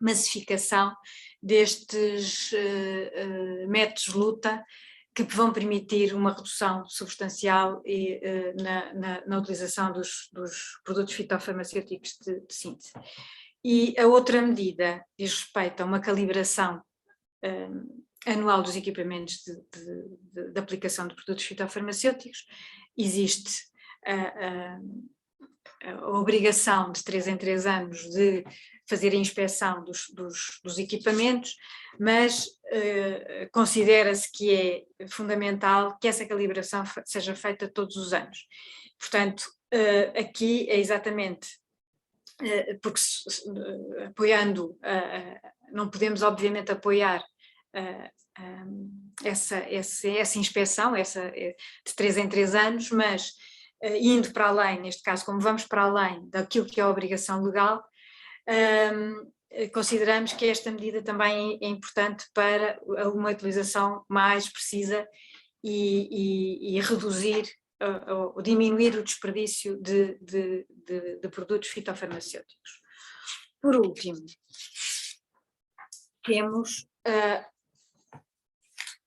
massificação destes métodos de luta que vão permitir uma redução substancial na utilização dos produtos fitofarmacêuticos de síntese. E a outra medida diz respeito a uma calibração anual dos equipamentos de aplicação de produtos fitofarmacêuticos. Existe a obrigação de 3 em 3 anos de fazer a inspeção dos equipamentos, mas considera-se que é fundamental que essa calibração seja feita todos os anos. Portanto, aqui é exatamente porque apoiando não podemos obviamente apoiar essa inspeção, de 3 em 3 anos, mas indo para além, neste caso, como vamos para além daquilo que é a obrigação legal, consideramos que esta medida também é importante para uma utilização mais precisa e reduzir ou diminuir o desperdício de produtos fitofarmacêuticos. Por último, temos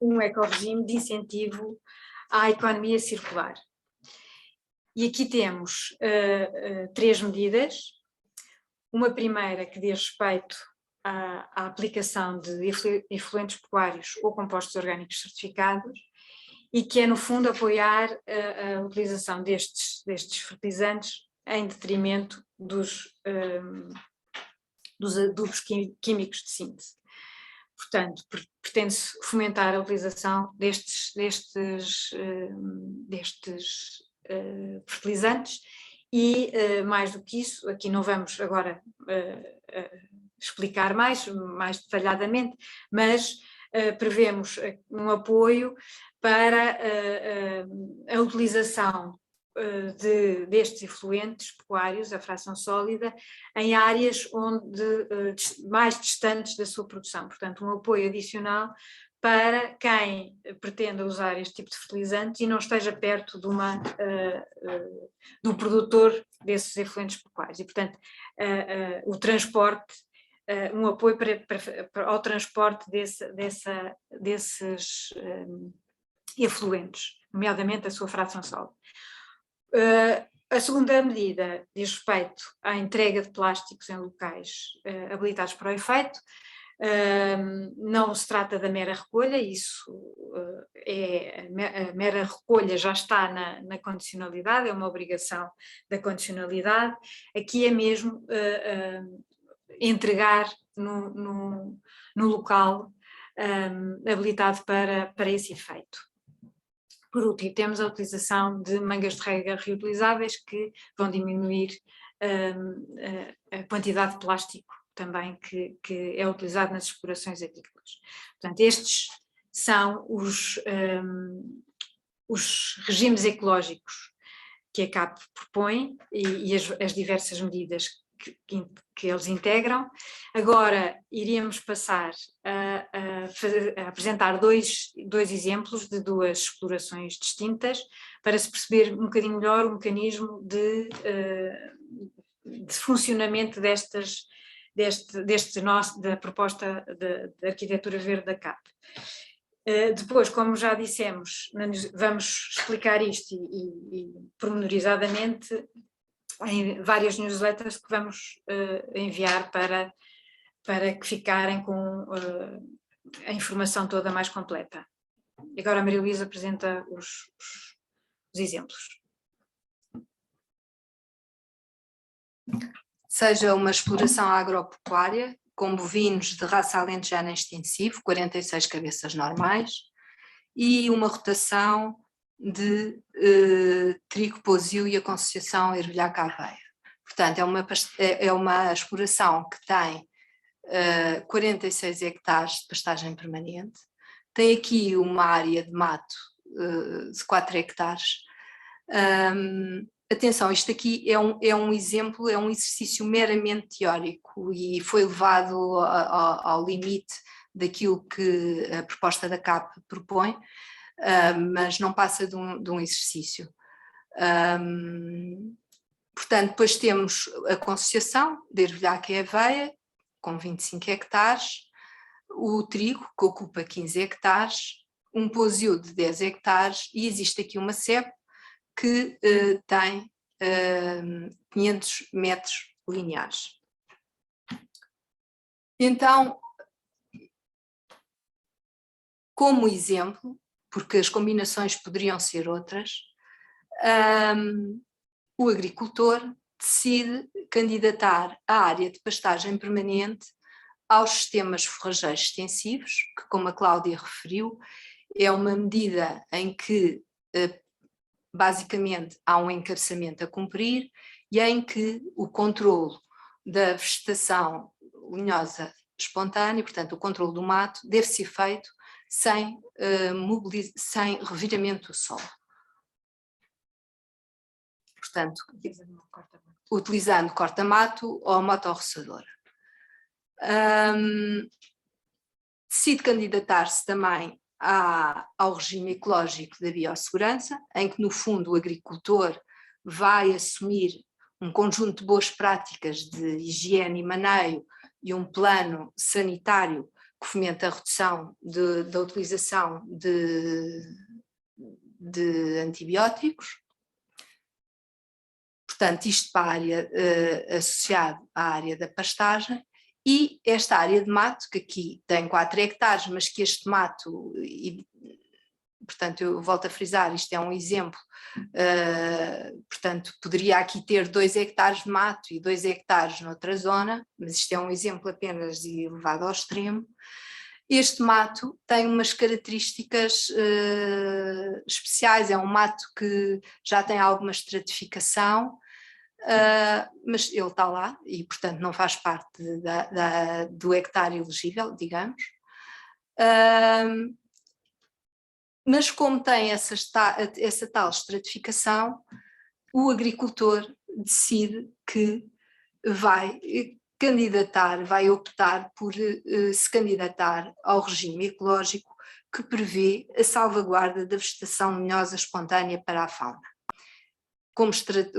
um ecorregime de incentivo à economia circular. E aqui temos 3 medidas. Uma primeira que diz respeito à aplicação de efluentes pecuários ou compostos orgânicos certificados e que é, no fundo, apoiar a utilização destes fertilizantes em detrimento dos adubos químicos de síntese. Portanto, pretende-se fomentar a utilização destes fertilizantes e, mais do que isso, aqui não vamos agora explicar mais detalhadamente, mas prevemos um apoio para a utilização destes efluentes pecuários, a fração sólida, em áreas mais distantes da sua produção. Portanto, um apoio adicional para quem pretenda usar este tipo de fertilizantes e não esteja perto do produtor desses efluentes pecuários. E, portanto, o transporte, um apoio ao transporte desses efluentes, nomeadamente a sua fração sólida. A segunda medida diz respeito à entrega de plásticos em locais habilitados para o efeito. Não se trata da mera recolha, a mera recolha já está na condicionalidade, é uma obrigação da condicionalidade. Aqui é mesmo entregar no local habilitado para esse efeito. Por último, temos a utilização de mangas de rega reutilizáveis que vão diminuir a quantidade de plástico também que é utilizado nas explorações agrícolas. Portanto, estes são os regimes ecológicos que a CAP propõe e as diversas medidas que eles integram. Agora iríamos passar a apresentar dois exemplos de 2 explorações distintas para se perceber um bocadinho melhor o mecanismo de funcionamento da proposta de arquitetura verde da CAP. Depois, como já dissemos, vamos explicar isto e pormenorizadamente em várias newsletters que vamos enviar para que ficarem com a informação toda mais completa. Agora a Maria Luísa apresenta os exemplos. Seja uma exploração agropecuária, com bovinos de raça alentejana extensivo, 46 cabeças normais, e uma rotação de trigo pousio e a concessiação ervilhaca aveia. Portanto, é uma exploração que tem 46 hectares de pastagem permanente, tem aqui uma área de mato de 4 hectares. Atenção, isto aqui é um exemplo, é um exercício meramente teórico e foi levado ao limite daquilo que a proposta da CAP propõe, mas não passa de um exercício. Portanto, depois temos a concessiação de ervilhaca e aveia, com 25 hectares, o trigo, que ocupa 15 hectares, um pousio de 10 hectares e existe aqui uma cepa que tem 500 metros lineares. Então, como exemplo, porque as combinações poderiam ser outras, o agricultor decide candidatar a área de pastagem permanente aos sistemas forrageiros extensivos, que, como a Cláudia referiu, é uma medida em que basicamente há um encabeçamento a cumprir e em que o controlo da vegetação linhosa espontâneo, portanto o controle do mato deve ser feito sem reviramento do solo. Portanto, utilizando corta-mato ou motorroçadora. Decide candidatar-se também ao regime ecológico da biossegurança, em que no fundo o agricultor vai assumir um conjunto de boas práticas de higiene e maneio e um plano sanitário que fomenta a redução da utilização de antibióticos. Portanto, isto para a área associado à área da pastagem, e esta área de mato, que aqui tem 4 hectares, mas que este mato, portanto eu volto a frisar, isto é um exemplo, portanto poderia aqui ter 2 hectares de mato e 2 hectares noutra zona, mas isto é um exemplo apenas elevado ao extremo. Este mato tem umas características especiais, é um mato que já tem alguma estratificação, mas ele está lá e portanto não faz parte do hectare elegível, digamos. Mas como tem essa tal estratificação, o agricultor decide que vai optar por se candidatar ao regime ecológico que prevê a salvaguarda da vegetação lenhosa espontânea para a fauna.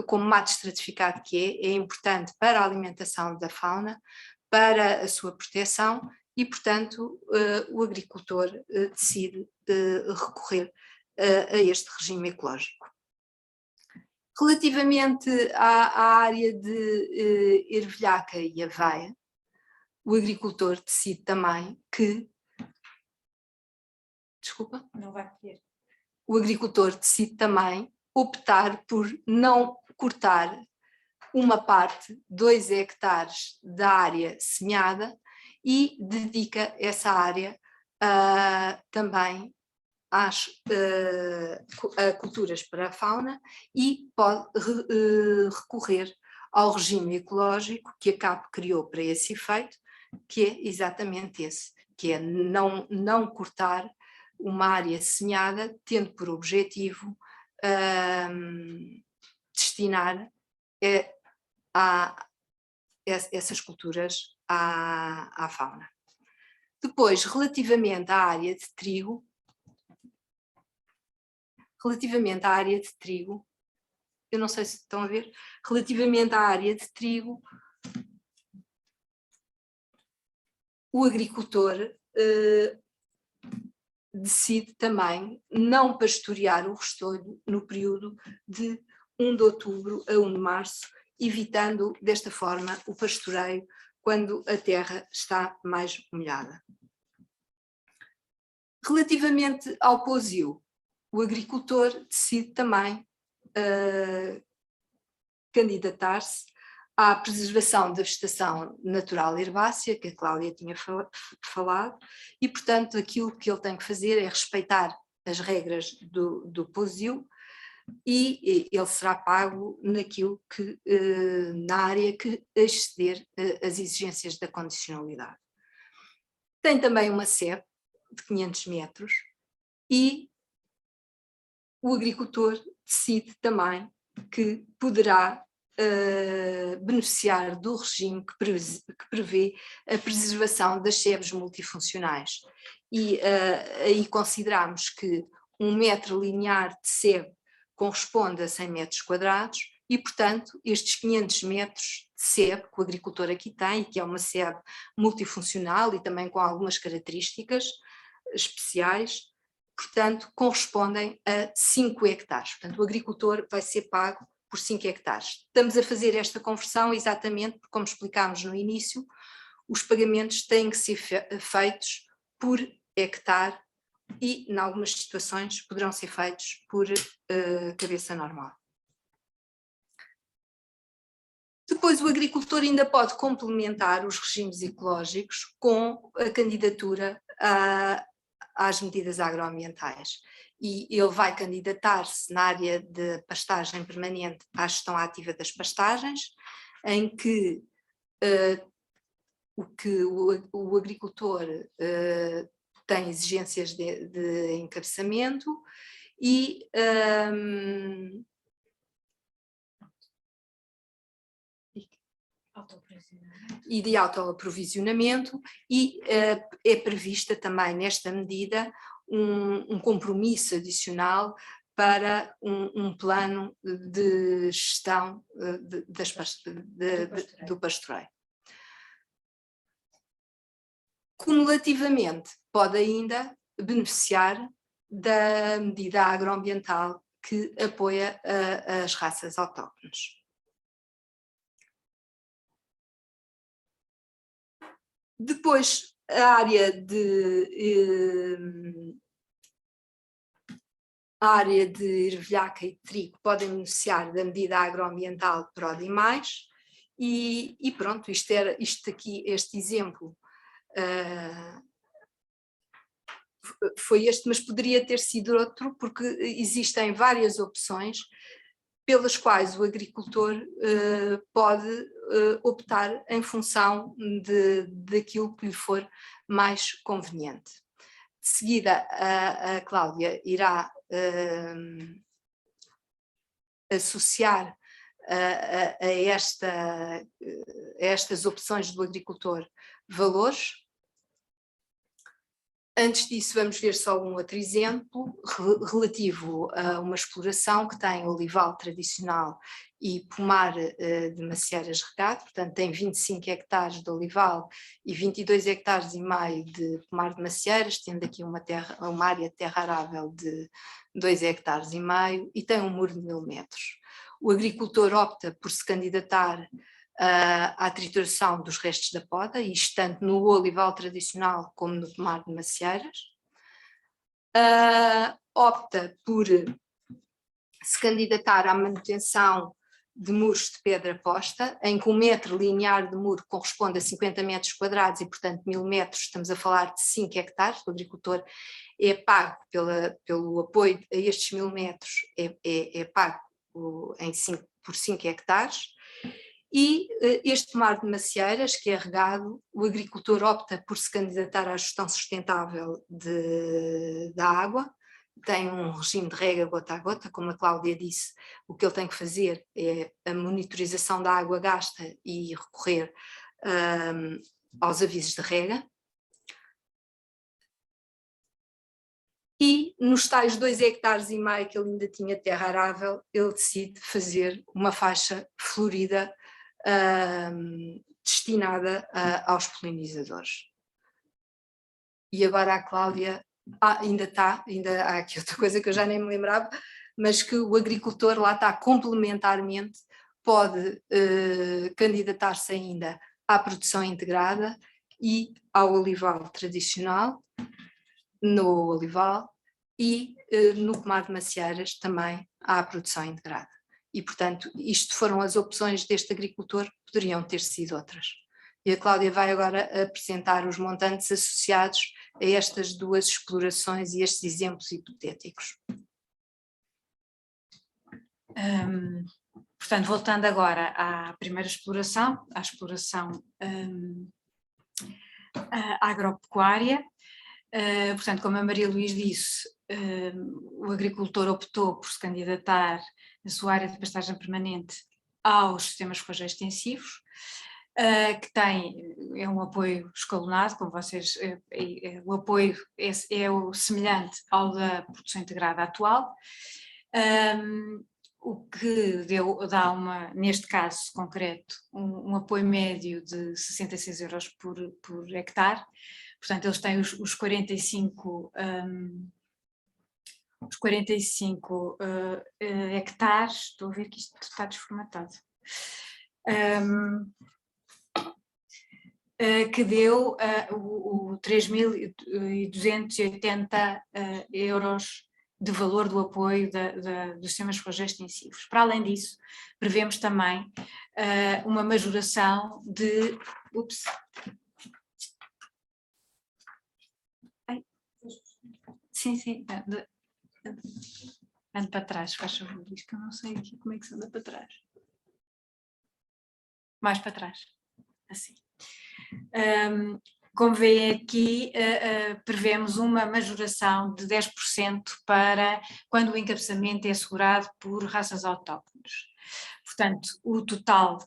Como mato estratificado que é importante para a alimentação da fauna, para a sua proteção e, portanto, o agricultor decide recorrer a este regime ecológico. Relativamente à área de ervilhaca e aveia, o agricultor decide também que... Desculpa? Não vai ter. O agricultor decide também optar por não cortar uma parte, 2 hectares da área semeada, e dedica essa área também a culturas para a fauna e pode recorrer ao regime ecológico que a CAP criou para esse efeito, que é exatamente esse, que é não cortar uma área semeada, tendo por objetivo destinar essas culturas à fauna. Depois, relativamente à área de trigo, eu não sei se estão a ver, relativamente à área de trigo, o agricultor decide também não pastorear o restolho no período de 1 de outubro a 1 de março, evitando desta forma o pastoreio quando a terra está mais molhada. Relativamente ao pousio, o agricultor decide também candidatar-se à preservação da vegetação natural herbácea, que a Cláudia tinha falado, e portanto aquilo que ele tem que fazer é respeitar as regras do pousio, e ele será pago naquilo que, na área que exceder as exigências da condicionalidade. Tem também uma SEB de 500 metros e o agricultor decide também que poderá beneficiar do regime que prevê a preservação das sebes multifuncionais. E aí consideramos que 1 metro linear de sebe corresponde a 100 metros quadrados e, portanto, estes 500 metros de sebe que o agricultor aqui tem, que é uma sebe multifuncional e também com algumas características especiais, portanto, correspondem a 5 hectares. Portanto, o agricultor vai ser pago por 5 hectares. Estamos a fazer esta conversão exatamente porque, como explicámos no início, os pagamentos têm que ser feitos por hectare e, em algumas situações, poderão ser feitos por cabeça normal. Depois, o agricultor ainda pode complementar os regimes ecológicos com a candidatura às medidas agroambientais. E ele vai candidatar-se na área de pastagem permanente à gestão ativa das pastagens, em que o que o agricultor tem exigências de encabeçamento e de autoaprovisionamento e é prevista também nesta medida um compromisso adicional para um plano de gestão do pastoreio. Cumulativamente, pode ainda beneficiar da medida agroambiental que apoia as raças autóctones. Depois, a área de ervilhaca e de trigo podem beneficiar da medida agroambiental PRODI+, e pronto, este exemplo foi este, mas poderia ter sido outro, porque existem várias opções pelas quais o agricultor pode optar em função daquilo que lhe for mais conveniente. De seguida, a Cláudia irá associar a estas opções do agricultor valores. Antes disso, vamos ver só um outro exemplo relativo a uma exploração que tem olival tradicional e pomar de macieiras regado, portanto tem 25 hectares de olival e 22 hectares e meio de pomar de macieiras, tendo aqui uma área de terra arável de 2 hectares e meio e tem um muro de 1000 metros. O agricultor opta por se candidatar à trituração dos restos da poda, isto tanto no olival tradicional como no pomar de macieiras. Opta por se candidatar à manutenção de muros de pedra posta, em que 1 metro linear de muro corresponde a 50 metros quadrados e, portanto, 1000 metros, estamos a falar de 5 hectares, o agricultor é pago pelo apoio a estes 1000 metros, é pago por 5 hectares. E este pomar de macieiras, que é regado, o agricultor opta por se candidatar à gestão sustentável da água, tem um regime de rega gota a gota, como a Cláudia disse, o que ele tem que fazer é a monitorização da água gasta e recorrer aos avisos de rega. E nos tais 2 hectares e meio que ele ainda tinha terra arável, ele decide fazer uma faixa florida destinada aos polinizadores. E agora a Cláudia, ainda há aqui outra coisa que eu já nem me lembrava, mas que o agricultor lá está complementarmente, pode candidatar-se ainda à produção integrada e ao olival tradicional, no olival, e no pomar de macieiras também à produção integrada. E, portanto, isto foram as opções deste agricultor, poderiam ter sido outras. E a Cláudia vai agora apresentar os montantes associados a estas duas explorações e estes exemplos hipotéticos. Portanto, voltando agora à primeira exploração, à exploração agropecuária, portanto, como a Maria Luís disse, o agricultor optou por se candidatar na sua área de pastagem permanente aos sistemas forrageiros extensivos, que é um apoio escalonado, como vocês, o apoio é o semelhante ao da produção integrada atual, o que dá neste caso concreto, um apoio médio de 66 euros por hectare. Portanto, eles têm os 45 hectares. Estou a ver que isto está desformatado, que deu 3.280 euros de valor do apoio dos sistemas forrageiros extensivos. Para além disso, prevemos também uma majoração de... Sim, ando para trás, faz favor, diz que eu não sei aqui como é que se anda para trás. Mais para trás, assim. Como veem aqui, prevemos uma majoração de 10% para quando o encabeçamento é assegurado por raças autóctones. Portanto, o total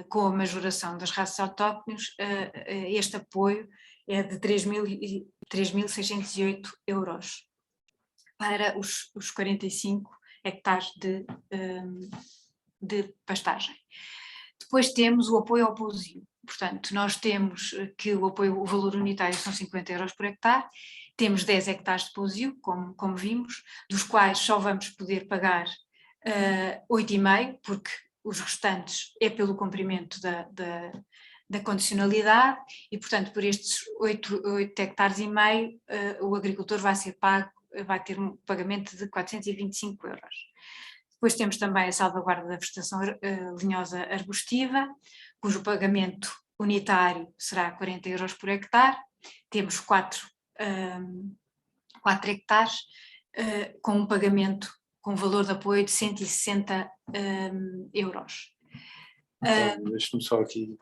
com a majoração das raças autóctones, este apoio é de 3.608 euros para os 45 hectares de pastagem. Depois temos o apoio ao pousio. Portanto, nós temos que o valor unitário são 50 euros por hectare, temos 10 hectares de pousio, como vimos, dos quais só vamos poder pagar 8,5, porque os restantes é pelo cumprimento da condicionalidade e, portanto, por estes 8 hectares e meio, o agricultor vai ter um pagamento de 425 euros. Depois temos também a salvaguarda da vegetação linhosa arbustiva, cujo pagamento unitário será 40 euros por hectare. Temos 4 hectares com um pagamento com valor de apoio de 160 euros. Então, deixe-me só aqui,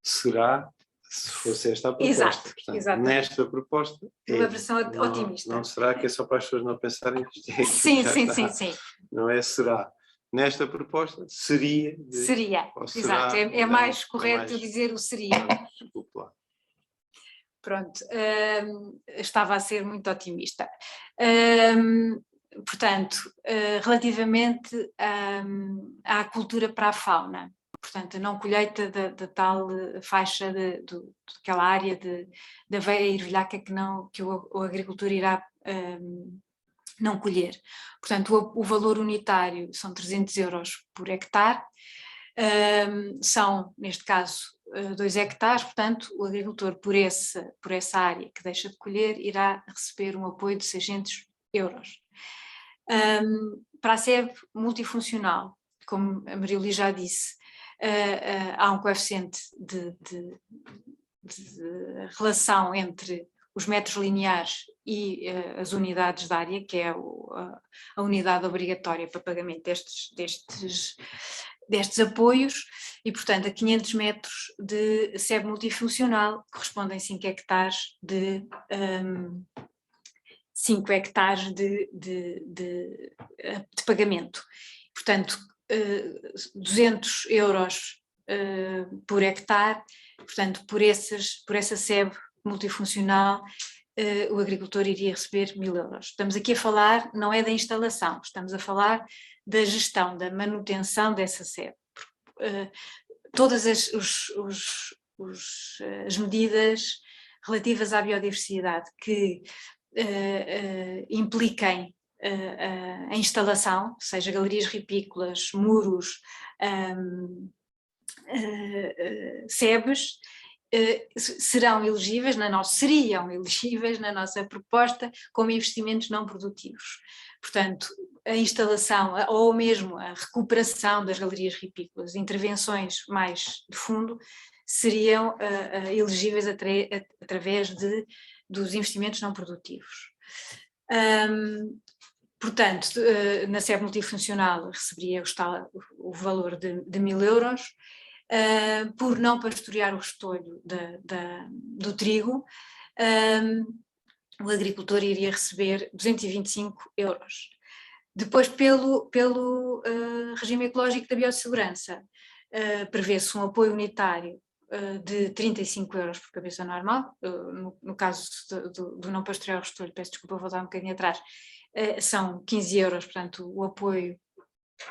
será, se fosse esta a proposta. Exato, Portanto, exatamente. nesta proposta, Uma versão otimista. Não será que é só para as pessoas não pensarem que isto é Sim, já sim, está. sim. Não é será. Nesta proposta, seria. Seria, será, exato. É mais correto mais... dizer o seria. Desculpe lá. Pronto, estava a ser muito otimista. Portanto, relativamente à cultura para a fauna, portanto, a não colheita da tal faixa daquela área da aveia e ervilhaca que o agricultor irá não colher. Portanto, o valor unitário são 300 euros por hectare, são, neste caso, 2 hectares, portanto, o agricultor por essa área que deixa de colher irá receber um apoio de 600 euros. Para a SEB multifuncional, como a Maria já disse, há um coeficiente de relação entre os metros lineares e as unidades de área, que é a unidade obrigatória para pagamento destes apoios, e portanto a 500 metros de SEB multifuncional correspondem 5 hectares de 5 hectares de pagamento. Portanto, 200 euros por hectare, portanto, por essa SEB multifuncional, o agricultor iria receber 1.000 euros. Estamos aqui a falar, não é da instalação, estamos a falar da gestão, da manutenção dessa SEB. Todas as medidas relativas à biodiversidade que impliquem a instalação, seja galerias ripícolas, muros, SEBs, seriam elegíveis na nossa proposta como investimentos não produtivos. Portanto, a instalação ou mesmo a recuperação das galerias ripícolas, intervenções mais de fundo, seriam elegíveis através dos investimentos não produtivos. Portanto, na SEB multifuncional receberia o valor de 1.000 euros, por não pastorear o restolho do trigo, o agricultor iria receber 225 euros. Depois, pelo regime ecológico da biossegurança, prevê-se um apoio unitário de 35 euros por cabeça normal, no caso do não pastorear o restolho, peço desculpa, vou dar um bocadinho atrás, são 15 euros, portanto o apoio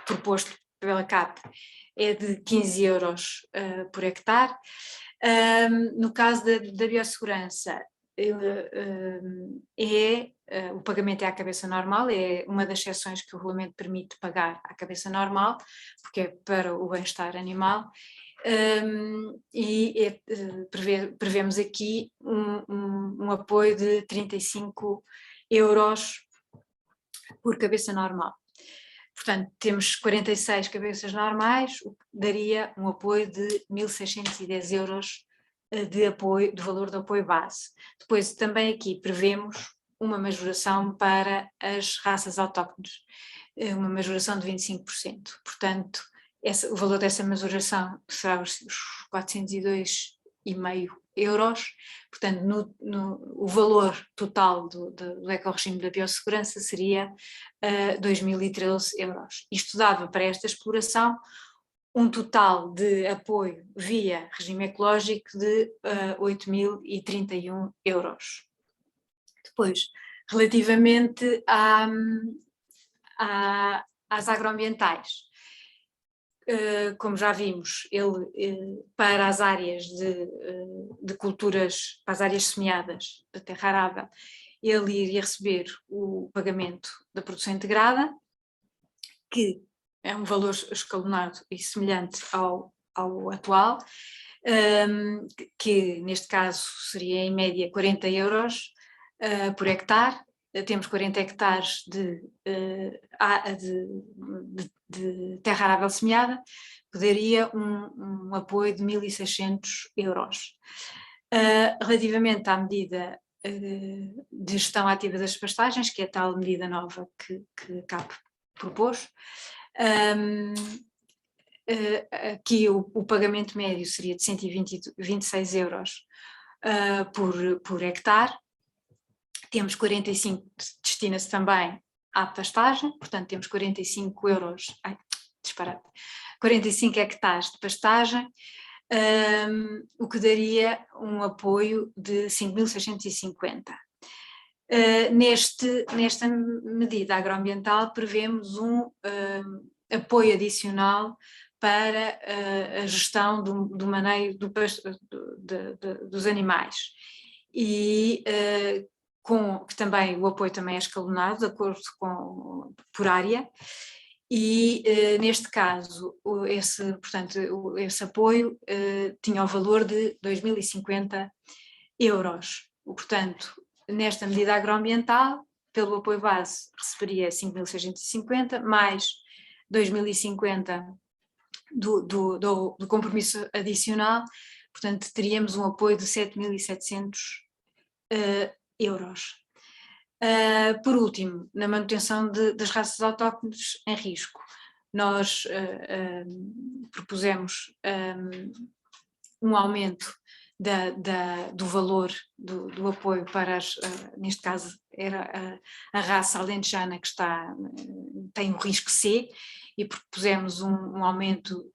proposto pela CAP é de 15 euros por hectare. No caso da biossegurança, o pagamento é à cabeça normal, é uma das exceções que o regulamento permite pagar à cabeça normal, porque é para o bem-estar animal, prevemos aqui um apoio de 35 euros por cabeça normal. Portanto, temos 46 cabeças normais, o que daria um apoio de 1.610 euros de valor de apoio base. Depois também aqui prevemos uma majoração para as raças autóctones, uma majoração de 25%. Portanto, o valor dessa majoração será os 402,5 euros, portanto o valor total do ecorregime da biossegurança seria 2.013 euros. Isto dava para esta exploração um total de apoio via regime ecológico de 8.031 euros. Depois, relativamente às agroambientais, como já vimos, ele para as áreas de culturas, para as áreas semeadas de terra arável, ele iria receber o pagamento da produção integrada, que é um valor escalonado e semelhante ao atual, que neste caso seria em média 40 euros por hectare. Temos 40 hectares de terra arável semeada, que daria um apoio de 1.600 euros. Relativamente à medida de gestão ativa das pastagens, que é a tal medida nova que a CAP propôs, aqui o pagamento médio seria de 126 euros por hectare. Temos 45, destina-se também à pastagem, portanto temos 45 euros, 45 hectares de pastagem, o que daria um apoio de 5.650. Nesta medida agroambiental prevemos um apoio adicional para a gestão do maneio dos animais e que também o apoio também é escalonado de acordo por área e neste caso esse apoio tinha o valor de 2.050 euros. Portanto, nesta medida agroambiental, pelo apoio base receberia 5.650 mais 2.050 do compromisso adicional, portanto teríamos um apoio de 7.700 euros. Por último, na manutenção das raças autóctones em risco, nós propusemos um aumento do valor do apoio para neste caso era a raça alentejana que tem o risco C, e propusemos um aumento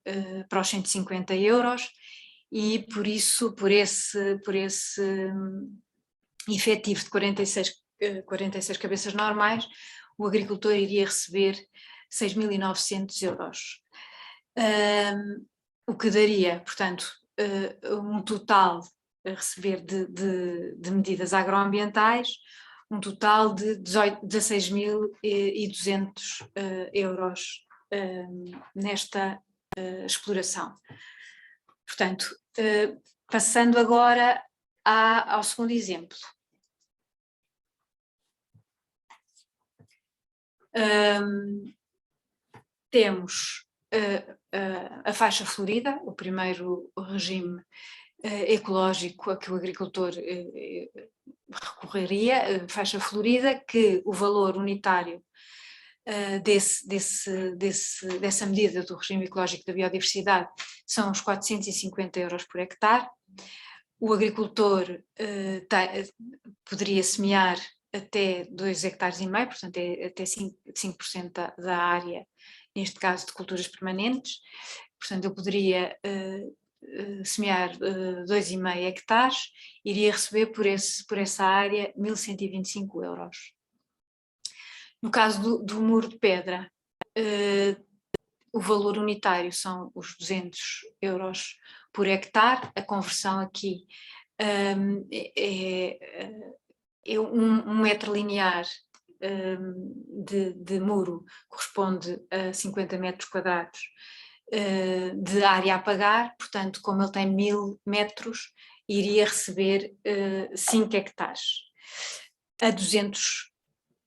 para os 150 euros e por esse efetivo de 46 cabeças normais, o agricultor iria receber 6.900 euros. O que daria, portanto, um total a receber de medidas agroambientais, um total de 16.200 euros nesta exploração. Portanto, passando agora ao segundo exemplo. Temos a faixa florida, o primeiro regime ecológico a que o agricultor recorreria, faixa florida, que o valor unitário dessa medida do regime ecológico da biodiversidade são os 450 euros por hectare. O agricultor poderia semear até 2,5 hectares, portanto é até 5% da área, neste caso de culturas permanentes, portanto eu poderia semear 2,5 hectares, iria receber por essa área 1.125 euros. No caso do muro de pedra, o valor unitário são os 200 euros por hectare, a conversão aqui é 1 metro linear de muro corresponde a 50 metros quadrados de área a pagar, portanto, como ele tem 1.000 metros, iria receber 5 hectares. A 200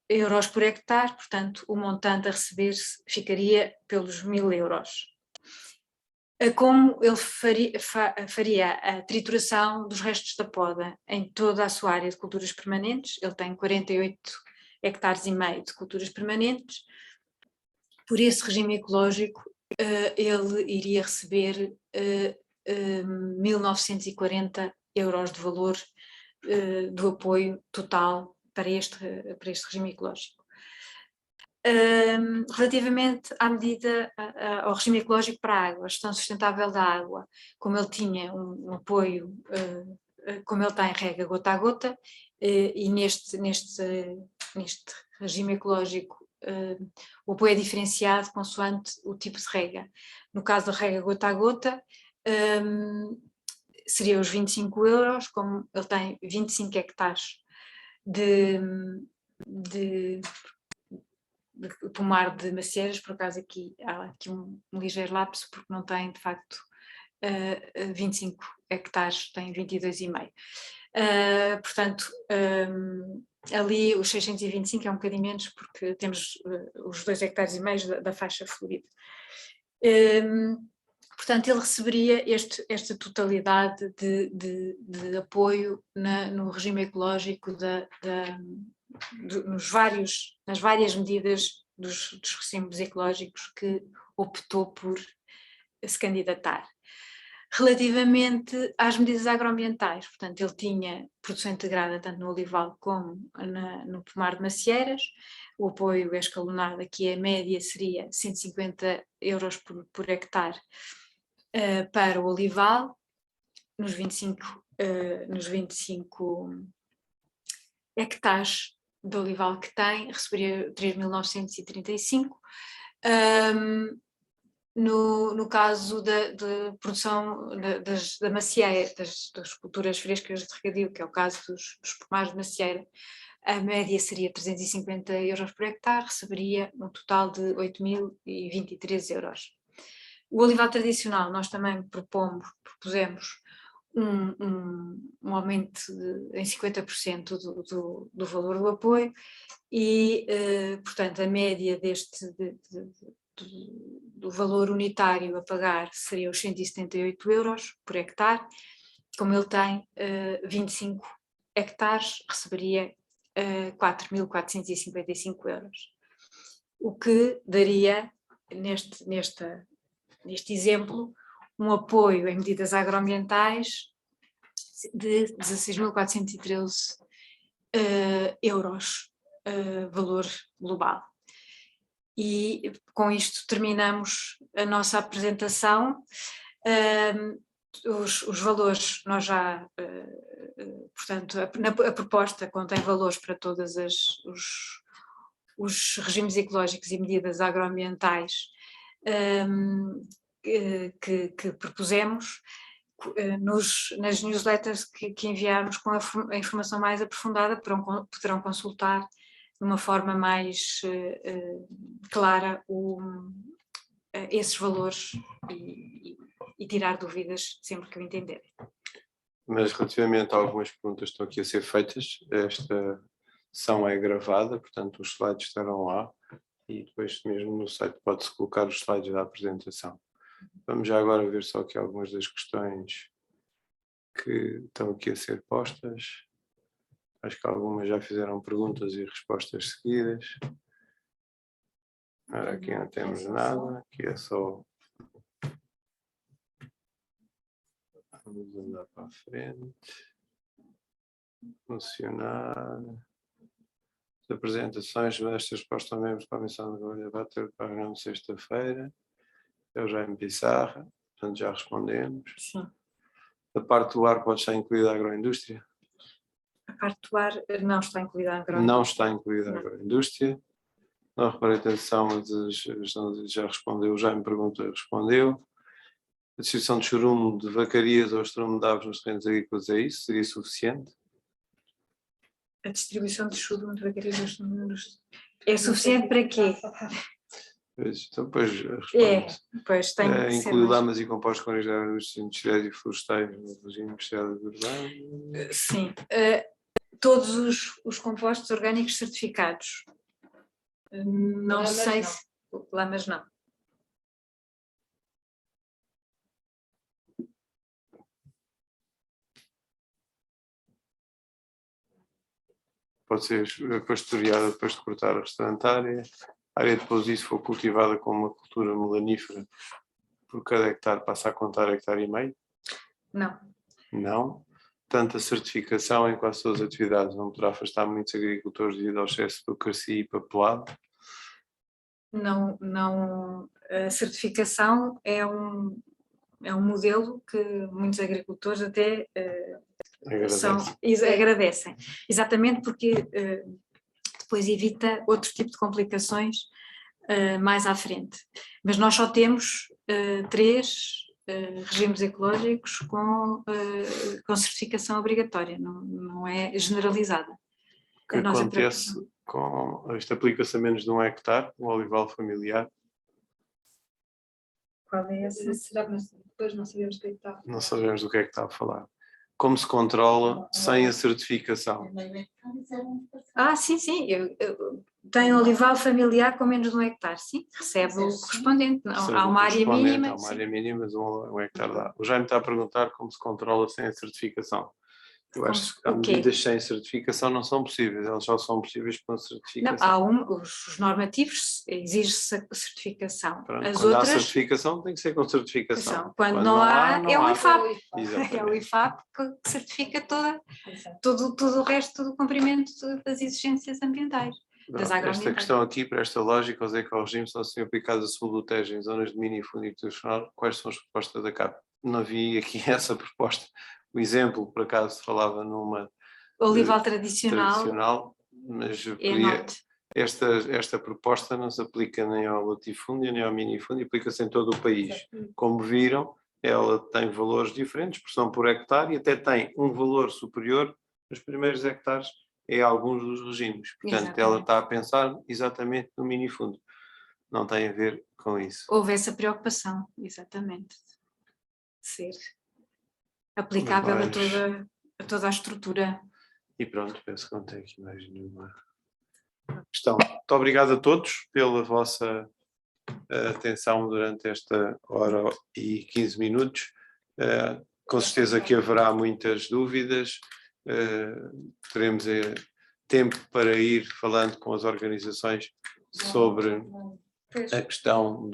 euros por hectare, portanto, o montante a receber ficaria pelos 1.000 euros. Como ele faria a trituração dos restos da poda em toda a sua área de culturas permanentes, ele tem 48 hectares e meio de culturas permanentes, por esse regime ecológico ele iria receber 1.940 euros de valor do apoio total para este regime ecológico. Relativamente à medida, ao regime ecológico para a água, a gestão sustentável da água, como ele tinha um apoio, como ele tem rega gota a gota, e neste regime ecológico o apoio é diferenciado consoante o tipo de rega. No caso da rega gota a gota, seria os 25 euros, como ele tem 25 hectares de pomar de macieiras. Por acaso há aqui um ligeiro lapso, porque não tem de facto 25 hectares, tem 22,5. Portanto, ali os 625 é um bocadinho menos, porque temos os 2,5 hectares da faixa florida. Portanto, ele receberia esta totalidade de apoio no regime ecológico nas várias medidas dos regimes ecológicos que optou por se candidatar. Relativamente às medidas agroambientais, portanto, ele tinha produção integrada tanto no olival como no pomar de macieiras. O apoio é escalonado, aqui a média seria 150 euros por hectare para o olival. Nos 25 hectares de olival que tem, receberia 3.935. No caso da produção da macieira, das culturas frescas de regadio, que é o caso dos pomares de macieira, a média seria 350 euros por hectare, receberia um total de 8.023 euros. O olival tradicional, nós também propusemos um aumento em 50% do valor do apoio e, portanto, a média do valor unitário a pagar seria os 178 euros por hectare. Como ele tem 25 hectares, receberia 4.455 euros. O que daria, neste exemplo, um apoio em medidas agroambientais de 16.413 euros, valor global. E com isto terminamos a nossa apresentação. Os valores, nós já, portanto, a proposta contém valores para todos os regimes ecológicos e medidas agroambientais que propusemos. Nas newsletters que enviarmos com a informação mais aprofundada, poderão consultar de uma forma mais clara esses valores e tirar dúvidas sempre que o entenderem. Mas relativamente a algumas perguntas que estão aqui a ser feitas, esta sessão é gravada, portanto os slides estarão lá e depois mesmo no site pode-se colocar os slides da apresentação. Vamos já agora ver só aqui algumas das questões que estão aqui a ser postas. Acho que algumas já fizeram perguntas e respostas seguidas. Ora, aqui não temos nada, aqui é só... Vamos andar para a frente. Funcionar. As apresentações destas respostas a membros para a missão de Governo vai ter para a reunião de sexta-feira. Eu já em Pissarra, portanto já respondemos. Sim. A parte do ar pode estar incluída a agroindústria? A parte do ar não está incluída a agroindústria. Não está incluída a agroindústria. Não reparei atenção, já respondeu, já me perguntou e respondeu. A distribuição de chorume de vacarias ou estrume de aves nos terrenos agrícolas é isso? Seria suficiente? A distribuição de chorume de vacarias ou estrume é suficiente para quê? Então, depois responde-se. Pois tem que ser inclui mais... lamas e compostos com origem industriais e florestais no regime industrial e urbano? Sim. Todos os compostos orgânicos certificados. Não Lamas sei não. se... Lamas não. Pode ser pastoreada depois de cortar a restante área. A área de pouso se for cultivada com uma cultura melanífera, por cada hectare passa a contar hectare e meio? Não. Não. tanto a certificação em quase todas as atividades não poderá afastar muitos agricultores devido ao excesso de burocracia e papelado. Não, a certificação é um modelo que muitos agricultores até agradecem, exatamente porque depois evita outro tipo de complicações mais à frente. Mas nós só temos 3 regimes ecológicos com certificação obrigatória, não é generalizada. O que acontece com esta aplicação a menos de 1 hectare, o olival familiar? Qual é essa? Será que depois não sabemos o que é que está? Não sabemos do que é que está a falar. Como se controla sem a certificação? Sim, eu tenho olival familiar com menos de 1 hectare, sim, recebe o correspondente, há uma área mínima. Há uma área mínima de 1 hectare dá. O Jaime está a perguntar como se controla sem a certificação. Eu acho que há medidas sem certificação não são possíveis, elas só são possíveis com a certificação. Não, os normativos exige-se a certificação. Pronto, As quando outras, há certificação tem que ser com certificação. Quando não há, é o IFAP. Exatamente. É o IFAP que certifica todo o resto, todo o cumprimento das exigências ambientais. Esta questão aqui, para esta lógica, os ecorregimes só serem aplicados a sul do Tejo em zonas de mini fundo institucional. Quais são as propostas da CAP? Não vi aqui essa proposta. O exemplo, por acaso, falava numa olival tradicional, mas esta proposta não se aplica nem ao latifúndio nem ao minifúndio, aplica-se em todo o país. Como viram, ela tem valores diferentes, pressão por hectare, e até tem um valor superior nos primeiros hectares em alguns dos regimes. Portanto, exatamente, ela está a pensar exatamente no minifúndio. Não tem a ver com isso. Houve essa preocupação, exatamente, de ser aplicável a toda a estrutura. E pronto, penso que não tenho aqui mais nenhuma questão. Muito obrigado a todos pela vossa atenção durante esta hora e 15 minutos. Com certeza que haverá muitas dúvidas. Teremos tempo para ir falando com as organizações sobre a questão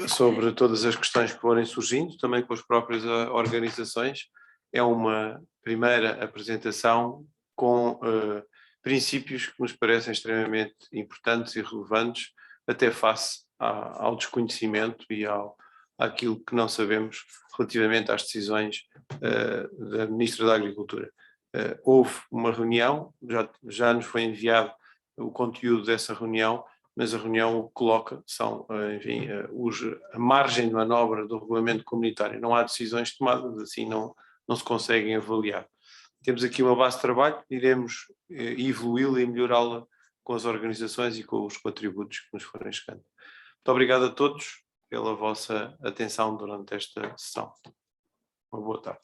sobre todas as questões que forem surgindo, também com as próprias organizações. É uma primeira apresentação com princípios que nos parecem extremamente importantes e relevantes, até face ao desconhecimento e àquilo que não sabemos relativamente às decisões da Ministra da Agricultura. Houve uma reunião, já nos foi enviado o conteúdo dessa reunião, mas a reunião coloca, são, enfim, a margem de manobra do regulamento comunitário. Não há decisões tomadas, assim não se conseguem avaliar. Temos aqui uma base de trabalho, iremos evoluí-la e melhorá-la com as organizações e com os contributos que nos forem chegando. Muito obrigado a todos pela vossa atenção durante esta sessão. Uma boa tarde.